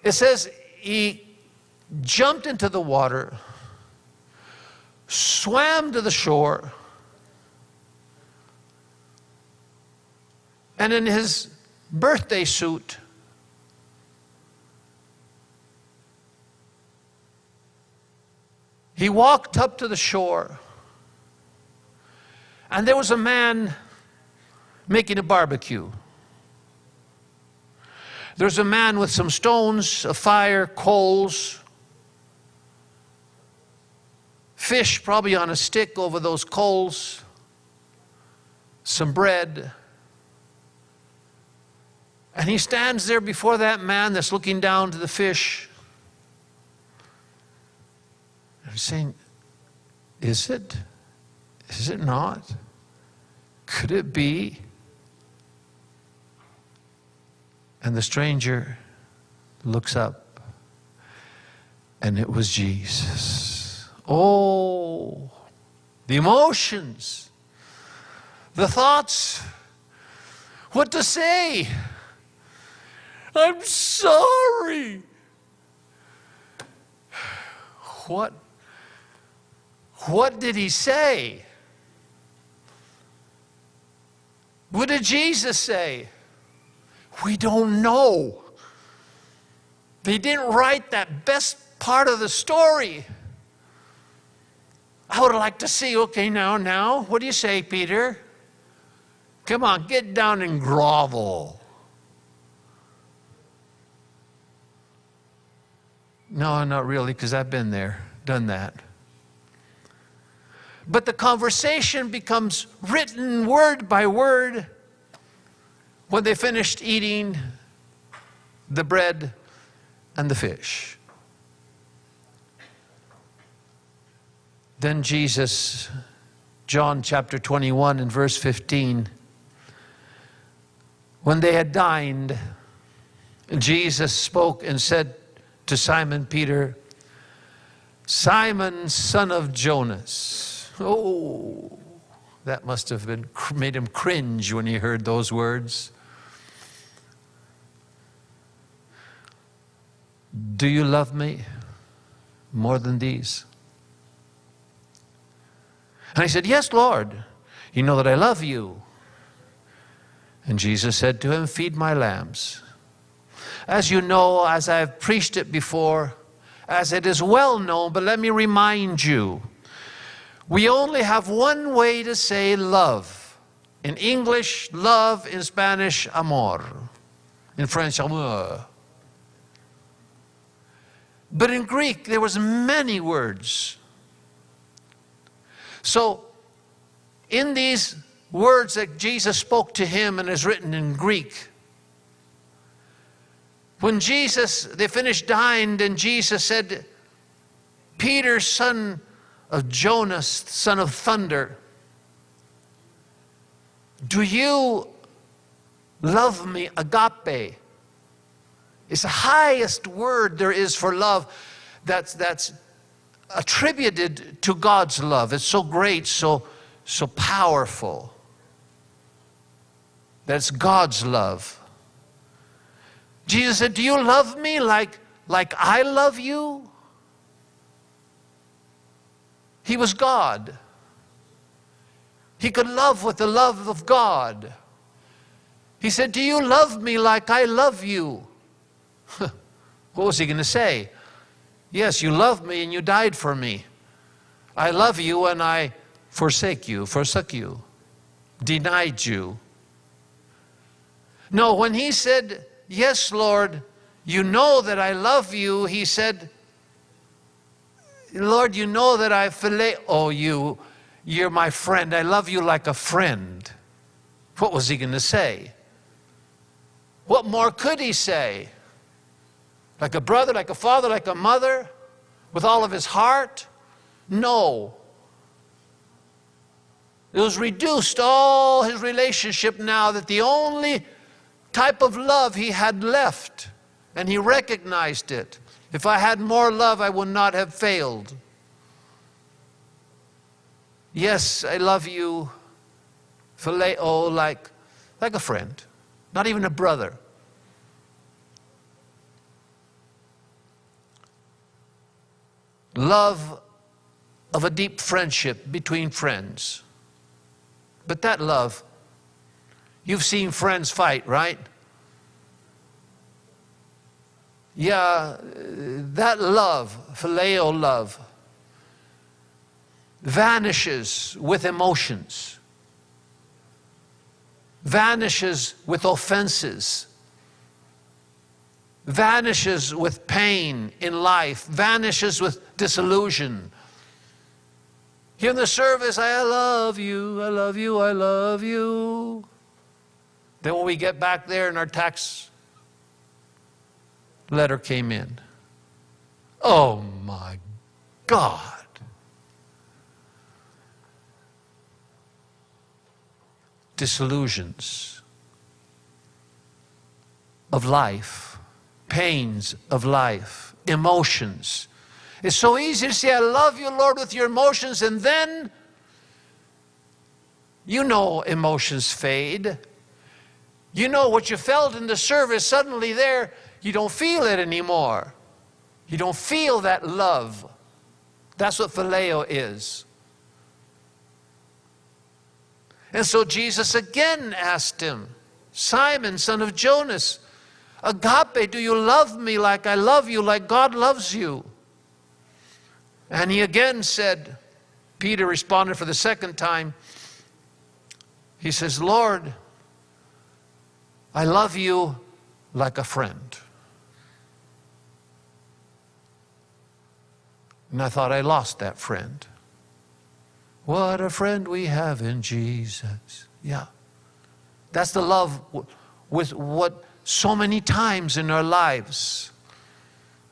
It says he jumped into the water, swam to the shore, and in his birthday suit, he walked up to the shore, and there was a man making a barbecue. There's a man with some stones, a fire, coals, fish probably on a stick over those coals, some bread. And he stands there before that man that's looking down to the fish. And he's saying, is it? Is it not? Could it be? And the stranger looks up, and it was Jesus. Oh, the emotions, the thoughts, what to say. I'm sorry. What did he say? What did Jesus say? We don't know. They didn't write that best part of the story. I would like to see, okay, now, what do you say, Peter? Come on, get down and grovel. No, not really, because I've been there, done that. But the conversation becomes written word by word. When they finished eating the bread and the fish, then Jesus, John chapter 21 and verse 15, when they had dined, Jesus spoke and said to Simon Peter, Simon, son of Jonas. Oh, that must have made him cringe when he heard those words. Do you love me more than these? And he said, yes, Lord. You know that I love you. And Jesus said to him, feed my lambs. As you know, as I've preached it before, as it is well known, but let me remind you, we only have one way to say love. In English, love. In Spanish, amor. In French, amour. But in Greek, there was many words. So, in these words that Jesus spoke to him and is written in Greek, when they finished dined, and Jesus said, Peter, son of Jonas, son of thunder, do you love me? Agape. It's the highest word there is for love that's attributed to God's love. It's so great, so powerful. That's God's love. Jesus said, do you love me like I love you? He was God. He could love with the love of God. He said, do you love me like I love you? What was he going to say? Yes, you love me and you died for me. I love you and I forsook you, denied you. No, when he said, yes, Lord, you know that I love you, he said, Lord, you know that I phileo you. You're my friend. I love you like a friend. What was he going to say? What more could he say? Like a brother, like a father, like a mother, with all of his heart? No. It was reduced, all his relationship now, that the only type of love he had left, and he recognized it. If I had more love, I would not have failed. Yes, I love you, phileo, like a friend, not even a brother. Love of a deep friendship between friends. But that love, you've seen friends fight, right? Yeah, that love, phileo love, vanishes with emotions, vanishes with offenses, vanishes with pain in life, vanishes with disillusion. Here in the service, I love you, I love you, I love you. Then when we get back there and our tax letter came in, oh my God. Disillusions of life, pains of life, emotions. It's so easy to say, I love you, Lord, with your emotions, and then, you know, emotions fade. You know what you felt in the service, suddenly there, you don't feel it anymore. You don't feel that love. That's what phileo is. And so Jesus again asked him, Simon, son of Jonas, agape, do you love me like I love you, like God loves you? And he again said, Peter responded for the second time, he says, Lord, I love you like a friend. And I thought I lost that friend. What a friend we have in Jesus. Yeah. That's the love with what so many times in our lives,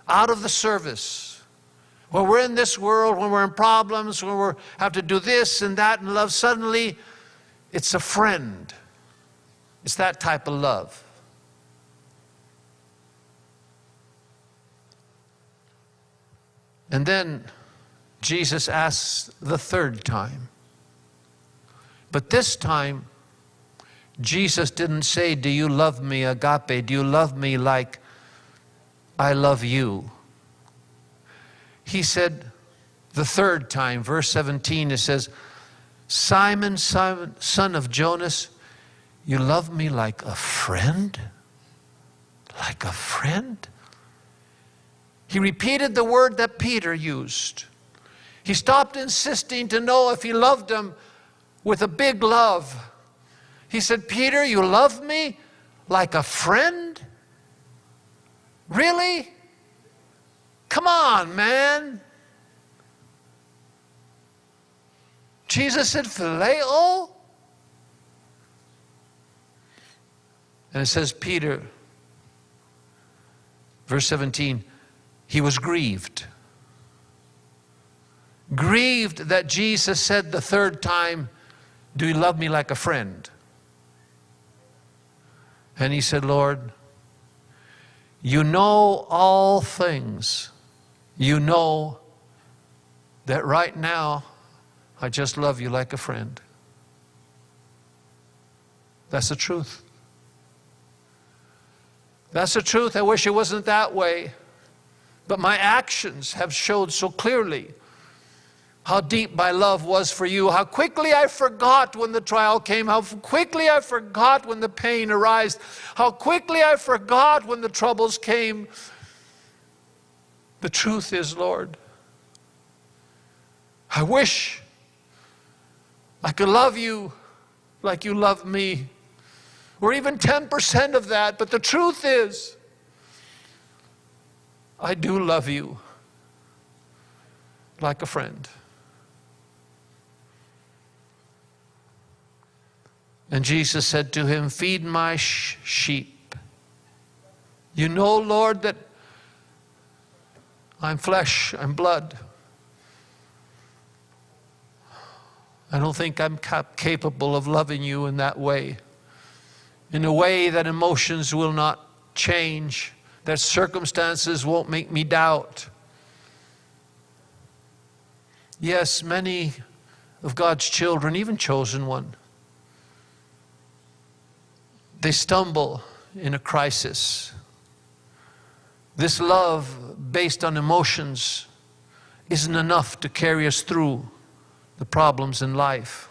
out of the service, when we're in this world, when we're in problems, when we have to do this and that and love, suddenly it's a friend. It's that type of love. And then Jesus asks the third time. But this time, Jesus didn't say, do you love me, agape? Do you love me like I love you? He said the third time, verse 17, it says, Simon, Simon, son of Jonas, you love me like a friend? Like a friend? He repeated the word that Peter used. He stopped insisting to know if he loved him with a big love. He said, Peter, you love me like a friend? Really? Come on, man. Jesus said, phileo? And it says, Peter, verse 17, he was grieved. Grieved that Jesus said the third time, do you love me like a friend? And he said, Lord, you know all things. You know that right now I just love you like a friend. That's the truth. That's the truth. I wish it wasn't that way. But my actions have showed so clearly how deep my love was for you, how quickly I forgot when the trial came, how quickly I forgot when the pain arose, how quickly I forgot when the troubles came. The truth is, Lord, I wish I could love you like you love me, or even 10% of that, but the truth is, I do love you like a friend. And Jesus said to him, feed my sheep. You know, Lord, that I'm flesh, I'm blood. I don't think I'm capable of loving you in that way, in a way that emotions will not change, that circumstances won't make me doubt. Yes, many of God's children, even chosen one, they stumble in a crisis. This love based on emotions isn't enough to carry us through the problems in life.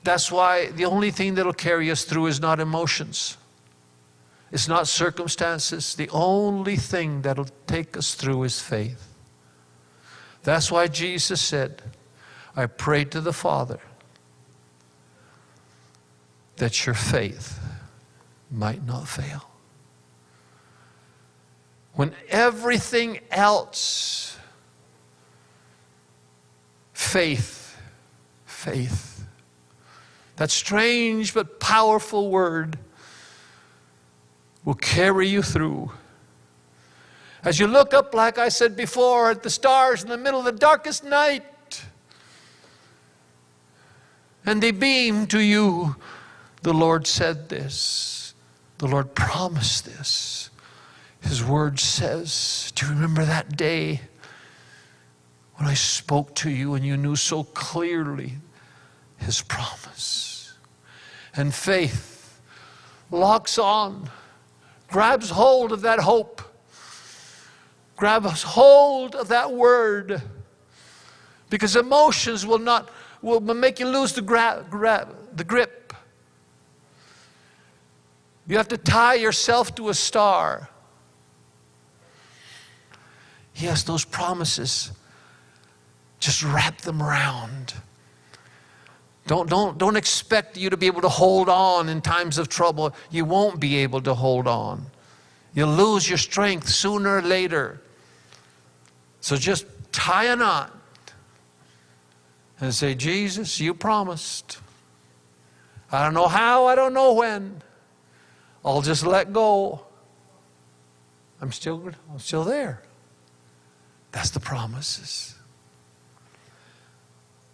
That's why the only thing that'll carry us through is not emotions. It's not circumstances. The only thing that'll take us through is faith. That's why Jesus said, I prayed to the Father that your faith might not fail. When everything else, faith, that strange but powerful word will carry you through. As you look up, like I said before, at the stars in the middle of the darkest night, and they beam to you, the Lord said this. The Lord promised this. His word says, do you remember that day when I spoke to you and you knew so clearly His promise? And faith locks on, grabs hold of that hope, grabs hold of that word, because emotions will make you lose the grip. You have to tie yourself to a star. Yes, those promises, just wrap them around. Don't expect you to be able to hold on in times of trouble. You won't be able to hold on. You'll lose your strength sooner or later. So just tie a knot and say, Jesus, you promised. I don't know how, I don't know when. I'll just let go. I'm still there. That's the promises.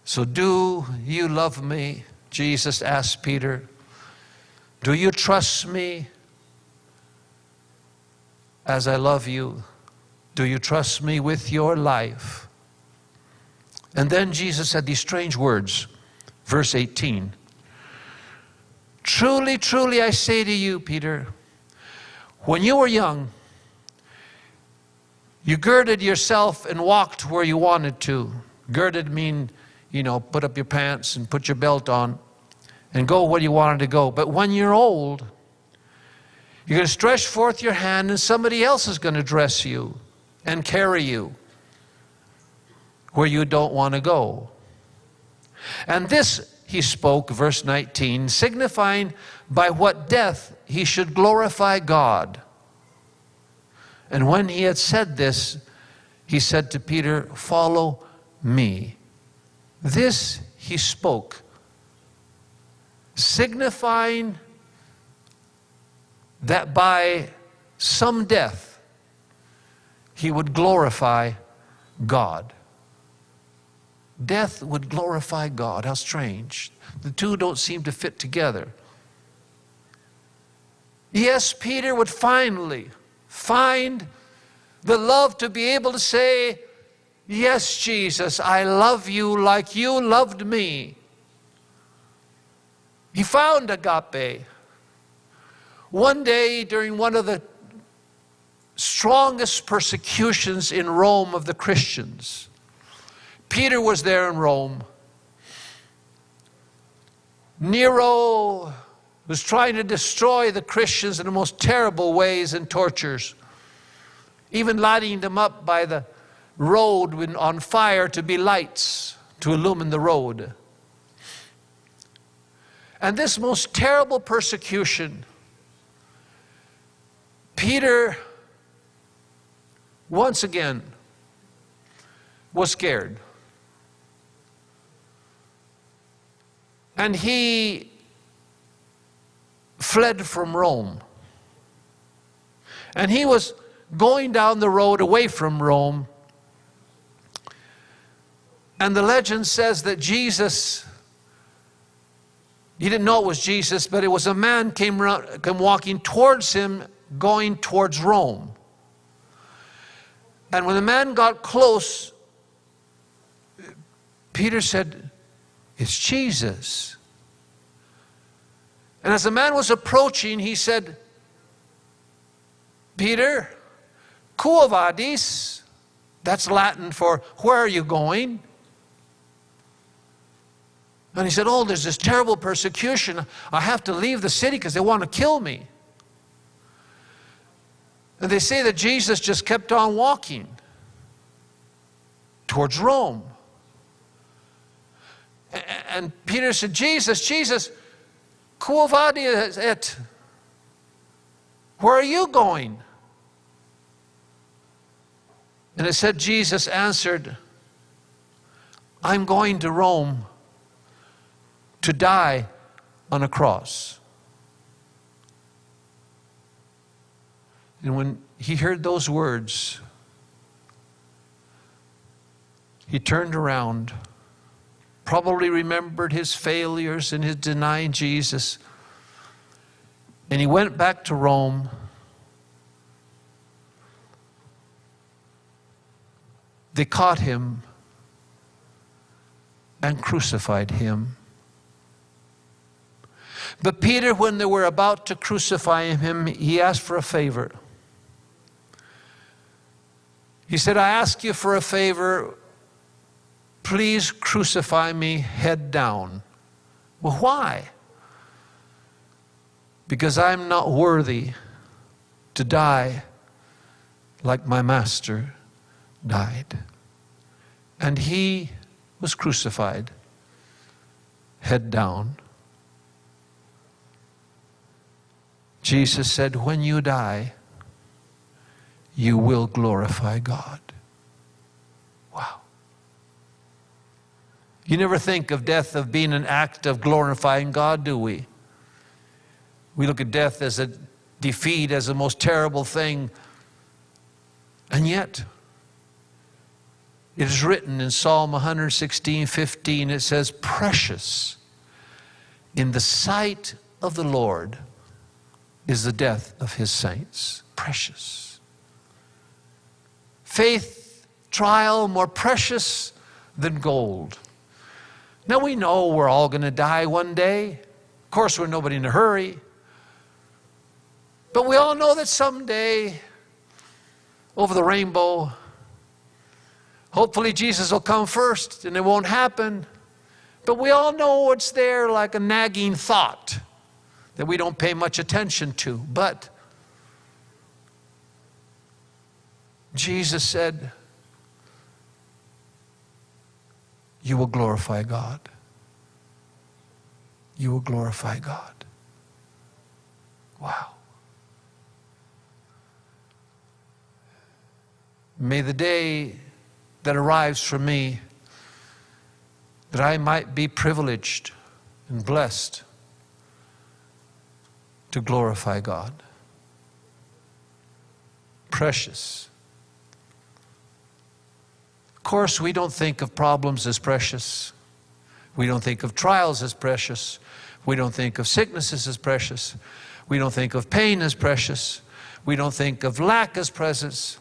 So do you love me? Jesus asked Peter. Do you trust me as I love you? Do you trust me with your life? And then Jesus said these strange words, verse 18. Truly, truly, I say to you, Peter, when you were young, you girded yourself and walked where you wanted to. Girded mean, put up your pants and put your belt on and go where you wanted to go. But when you're old, you're going to stretch forth your hand and somebody else is going to dress you and carry you where you don't want to go. And this he spoke, verse 19, signifying by what death he should glorify God. And when he had said this, he said to Peter, follow me. This he spoke, signifying that by some death he would glorify God. Death would glorify God. How strange. The two don't seem to fit together. Yes, Peter would finally find the love to be able to say, yes, Jesus, I love you like you loved me. He found agape. One day during one of the strongest persecutions in Rome of the Christians, Peter was there in Rome. Nero was trying to destroy the Christians in the most terrible ways and tortures, even lighting them up by the road on fire to be lights to illumine the road. And this most terrible persecution, Peter once again was scared. And he fled from Rome. And he was going down the road away from Rome. And the legend says that Jesus, he didn't know it was Jesus, but it was a man came walking towards him, going towards Rome. And when the man got close, Peter said, "It's Jesus." And as the man was approaching, he said, "Peter, quo vadis?" That's Latin for, "Where are you going?" And he said, "Oh, there's this terrible persecution. I have to leave the city because they want to kill me." And they say that Jesus just kept on walking towards Rome. And Peter said, Jesus, quo vadis et? Where are you going?" And it said Jesus answered, "I'm going to Rome to die on a cross." And when he heard those words, he turned around, probably remembered his failures and his denying Jesus, and he went back to Rome. They caught him and crucified him. But Peter, when they were about to crucify him, he asked for a favor. He said, "I ask you for a favor. Please crucify me head down." Well, why? "Because I'm not worthy to die like my master died." And he was crucified head down. Jesus said, "When you die, you will glorify God." Wow. You never think of death of being an act of glorifying God, do we? We look at death as a defeat, as the most terrible thing. And yet, it is written in Psalm 116:15, it says, "Precious in the sight of the Lord is the death of his saints." Precious. Faith trial more precious than gold. Now we know we're all going to die one day. Of course, we're nobody in a hurry. But we all know that someday, over the rainbow, hopefully Jesus will come first and it won't happen. But we all know it's there like a nagging thought that we don't pay much attention to. But Jesus said, "You will glorify God. You will glorify God." Wow. May the day that arrives for me, that I might be privileged and blessed to glorify God. Precious. Of course, we don't think of problems as precious. We don't think of trials as precious. We don't think of sicknesses as precious. We don't think of pain as precious. We don't think of lack as precious.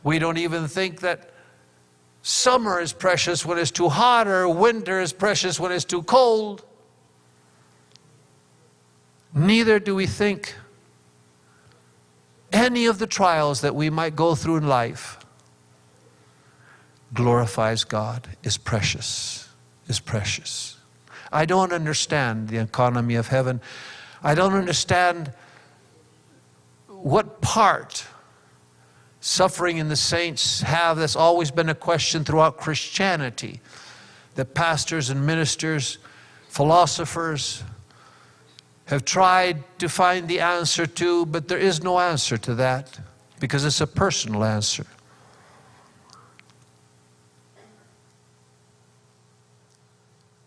We don't even think that summer is precious when it's too hot, or winter is precious when it's too cold. Neither do we think any of the trials that we might go through in life glorifies God, is precious, is precious. I don't understand the economy of heaven. I don't understand what part suffering in the saints have. That's always been a question throughout Christianity, that pastors and ministers, philosophers have tried to find the answer to, but there is no answer to that, because it's a personal answer.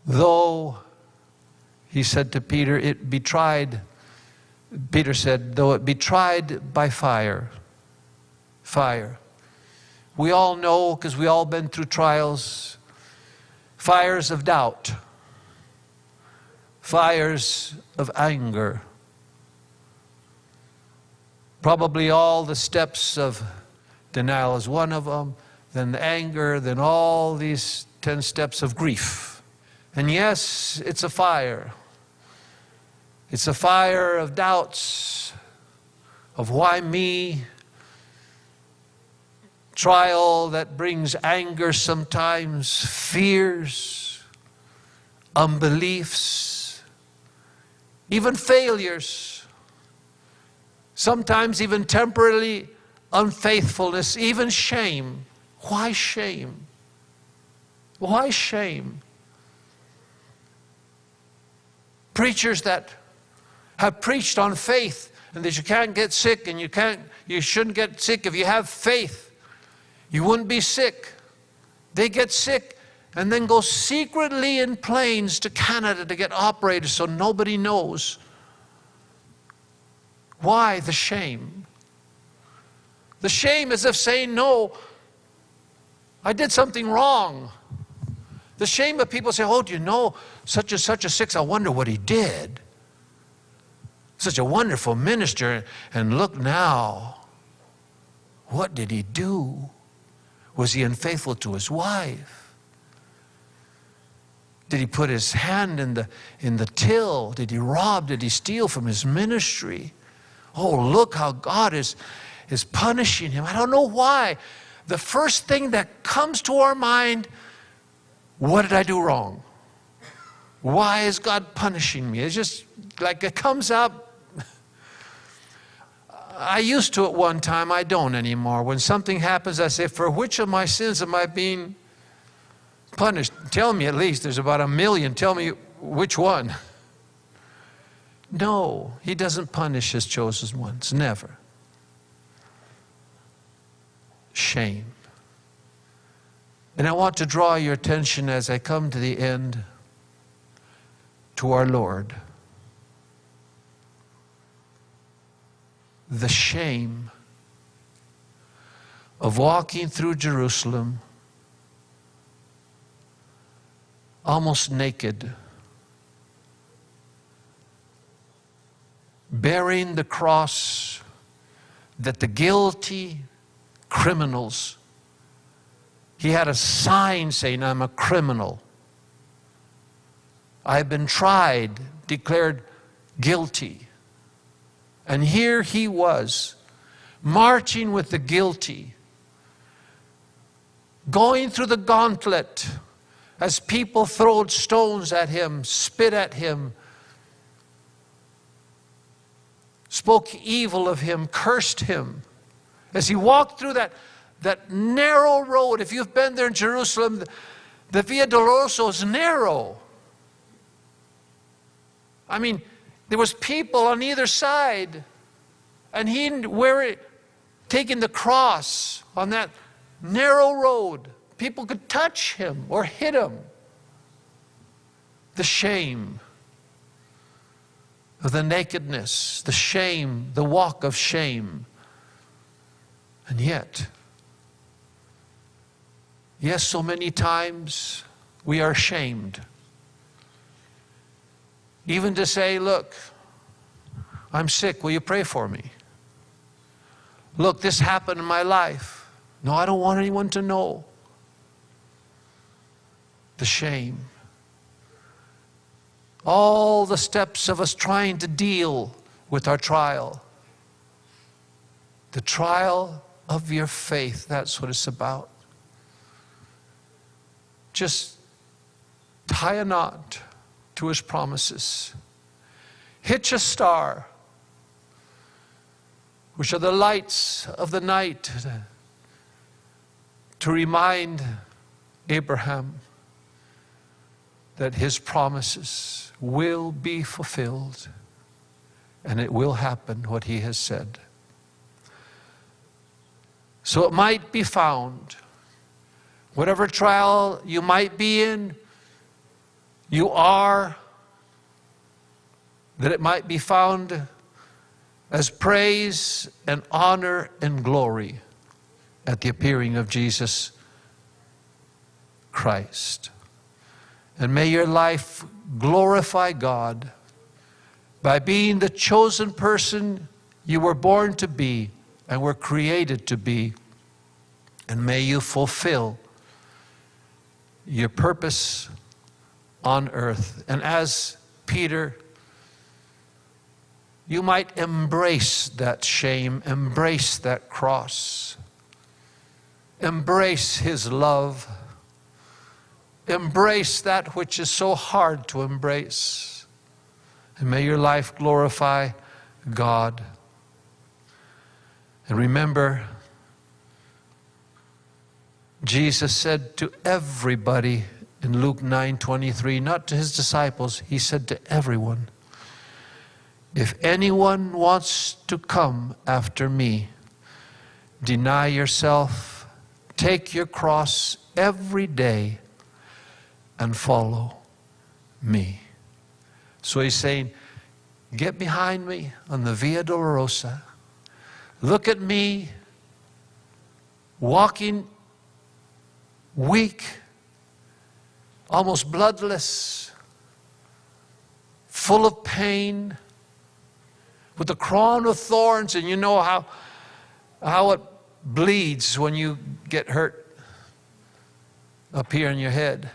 Though, he said to Peter, it be tried Peter said, though it be tried by fire. Fire. We all know, because we all been through trials, fires of doubt, fires of anger. Probably all the steps of denial is one of them, then the anger, then all these 10 steps of grief. And yes, it's a fire. It's a fire of doubts, of why me, trial that brings anger sometimes, fears, unbeliefs, even failures, sometimes even temporarily unfaithfulness, even shame. Why shame? Why shame? Preachers that have preached on faith and that you can't get sick and you shouldn't get sick. If you have faith, you wouldn't be sick. They get sick and then go secretly in planes to Canada to get operated so nobody knows. Why the shame? The shame is of saying, no, I did something wrong. The shame of people say, oh, do you know such and such a sick? I wonder what he did. Such a wonderful minister, and look now, what did he do? Was he unfaithful to his wife? Did he put his hand in the till? Did he rob? Did he steal from his ministry? Oh, look how God is punishing him. I don't know why. The first thing that comes to our mind, what did I do wrong? Why is God punishing me? It's just like it comes up. I used to at one time, I don't anymore. When something happens, I say, for which of my sins am I being punished? Tell me at least, there's about 1 million. Tell me which one. No, he doesn't punish his chosen ones, never. Shame. And I want to draw your attention as I come to the end to our Lord. The shame of walking through Jerusalem almost naked, bearing the cross that the guilty criminals, he had a sign saying, I'm a criminal. I've been tried, declared guilty. And here he was, marching with the guilty, going through the gauntlet as people throwed stones at him, spit at him, spoke evil of him, cursed him. As he walked through that narrow road, if you've been there in Jerusalem, the Via Dolorosa is narrow. I mean, there was people on either side, and he taking the cross on that narrow road. People could touch him or hit him. The shame of the nakedness, the shame, the walk of shame. And yet, yes, so many times we are ashamed. Even to say, look, I'm sick, will you pray for me? Look, this happened in my life. No, I don't want anyone to know. The shame. All the steps of us trying to deal with our trial. The trial of your faith, that's what it's about. Just tie a knot to his promises. Hitch a star, which are the lights of the night, to remind Abraham that his promises will be fulfilled and it will happen what he has said. So it might be found, whatever trial you might be in, you are, that it might be found as praise and honor and glory at the appearing of Jesus Christ. And may your life glorify God by being the chosen person you were born to be and were created to be. And may you fulfill your purpose on earth. And as Peter, you might embrace that shame, embrace that cross, embrace his love, embrace that which is so hard to embrace. And may your life glorify God. And remember, Jesus said to everybody in Luke 9:23, not to his disciples, he said to everyone, if anyone wants to come after me, deny yourself, take your cross every day, and follow me. So he's saying, get behind me on the Via Dolorosa. Look at me walking weak, almost bloodless, full of pain, with a crown of thorns, and you know how it bleeds when you get hurt up here in your head.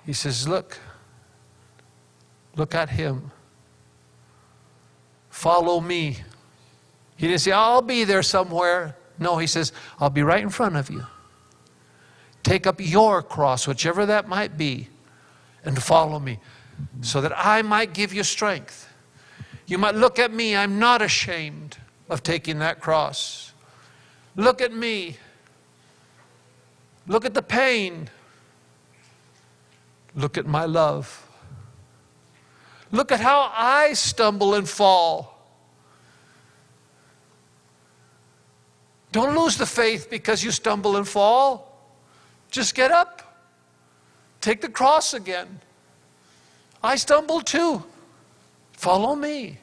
He says, look at him. Follow me. He didn't say, I'll be there somewhere. No, he says, I'll be right in front of you. Take up your cross, whichever that might be, and follow me, so that I might give you strength. You might look at me. I'm not ashamed of taking that cross. Look at me. Look at the pain. Look at my love. Look at how I stumble and fall. Don't lose the faith because you stumble and fall. Just get up. Take the cross again. I stumble too. Follow me.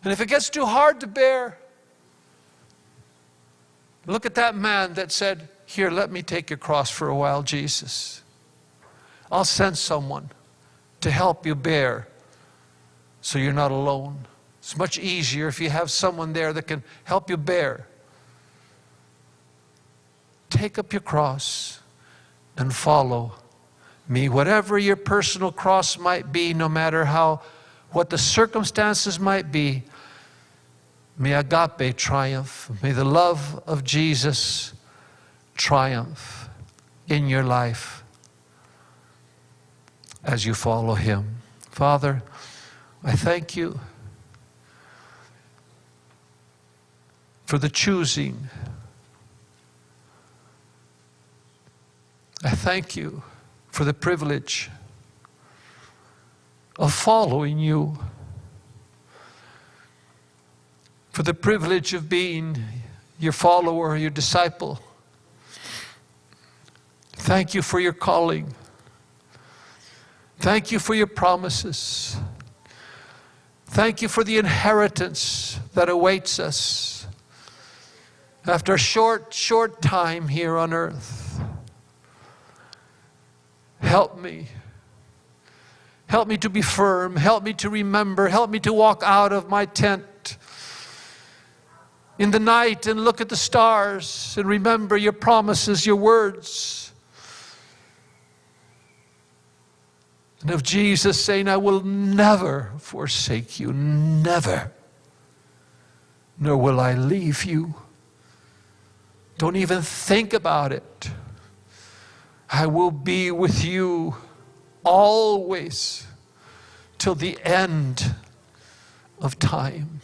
And if it gets too hard to bear, look at that man that said, here, let me take your cross for a while, Jesus. I'll send someone to help you bear so you're not alone. It's much easier if you have someone there that can help you bear. Take up your cross and follow me. Whatever your personal cross might be, no matter what the circumstances might be, may agape triumph. May the love of Jesus triumph in your life as you follow him. Father, I thank you for the choosing. I thank you for the privilege of following you, for the privilege of being your follower, your disciple. Thank you for your calling. Thank you for your promises. Thank you for the inheritance that awaits us after a short time here on earth. Help me. Help me to be firm. Help me to remember. Help me to walk out of my tent in the night and look at the stars and remember your promises, your words. And of Jesus saying, I will never forsake you, never, nor will I leave you. Don't even think about it. I will be with you always till the end of time.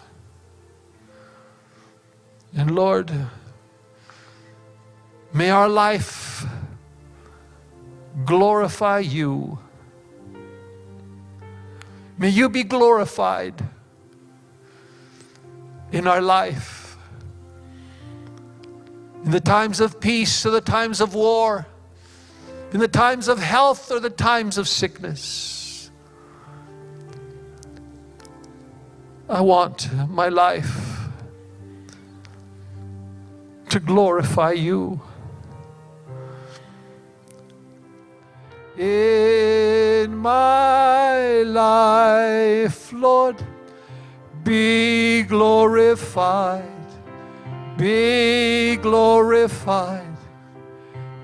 And Lord, may our life glorify you. May you be glorified in our life. In the times of peace or the times of war, in the times of health or the times of sickness. I want my life to glorify you. In my life, Lord, be glorified, be glorified.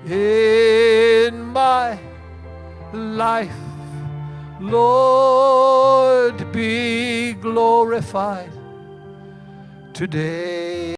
In my life, Lord, be glorified today.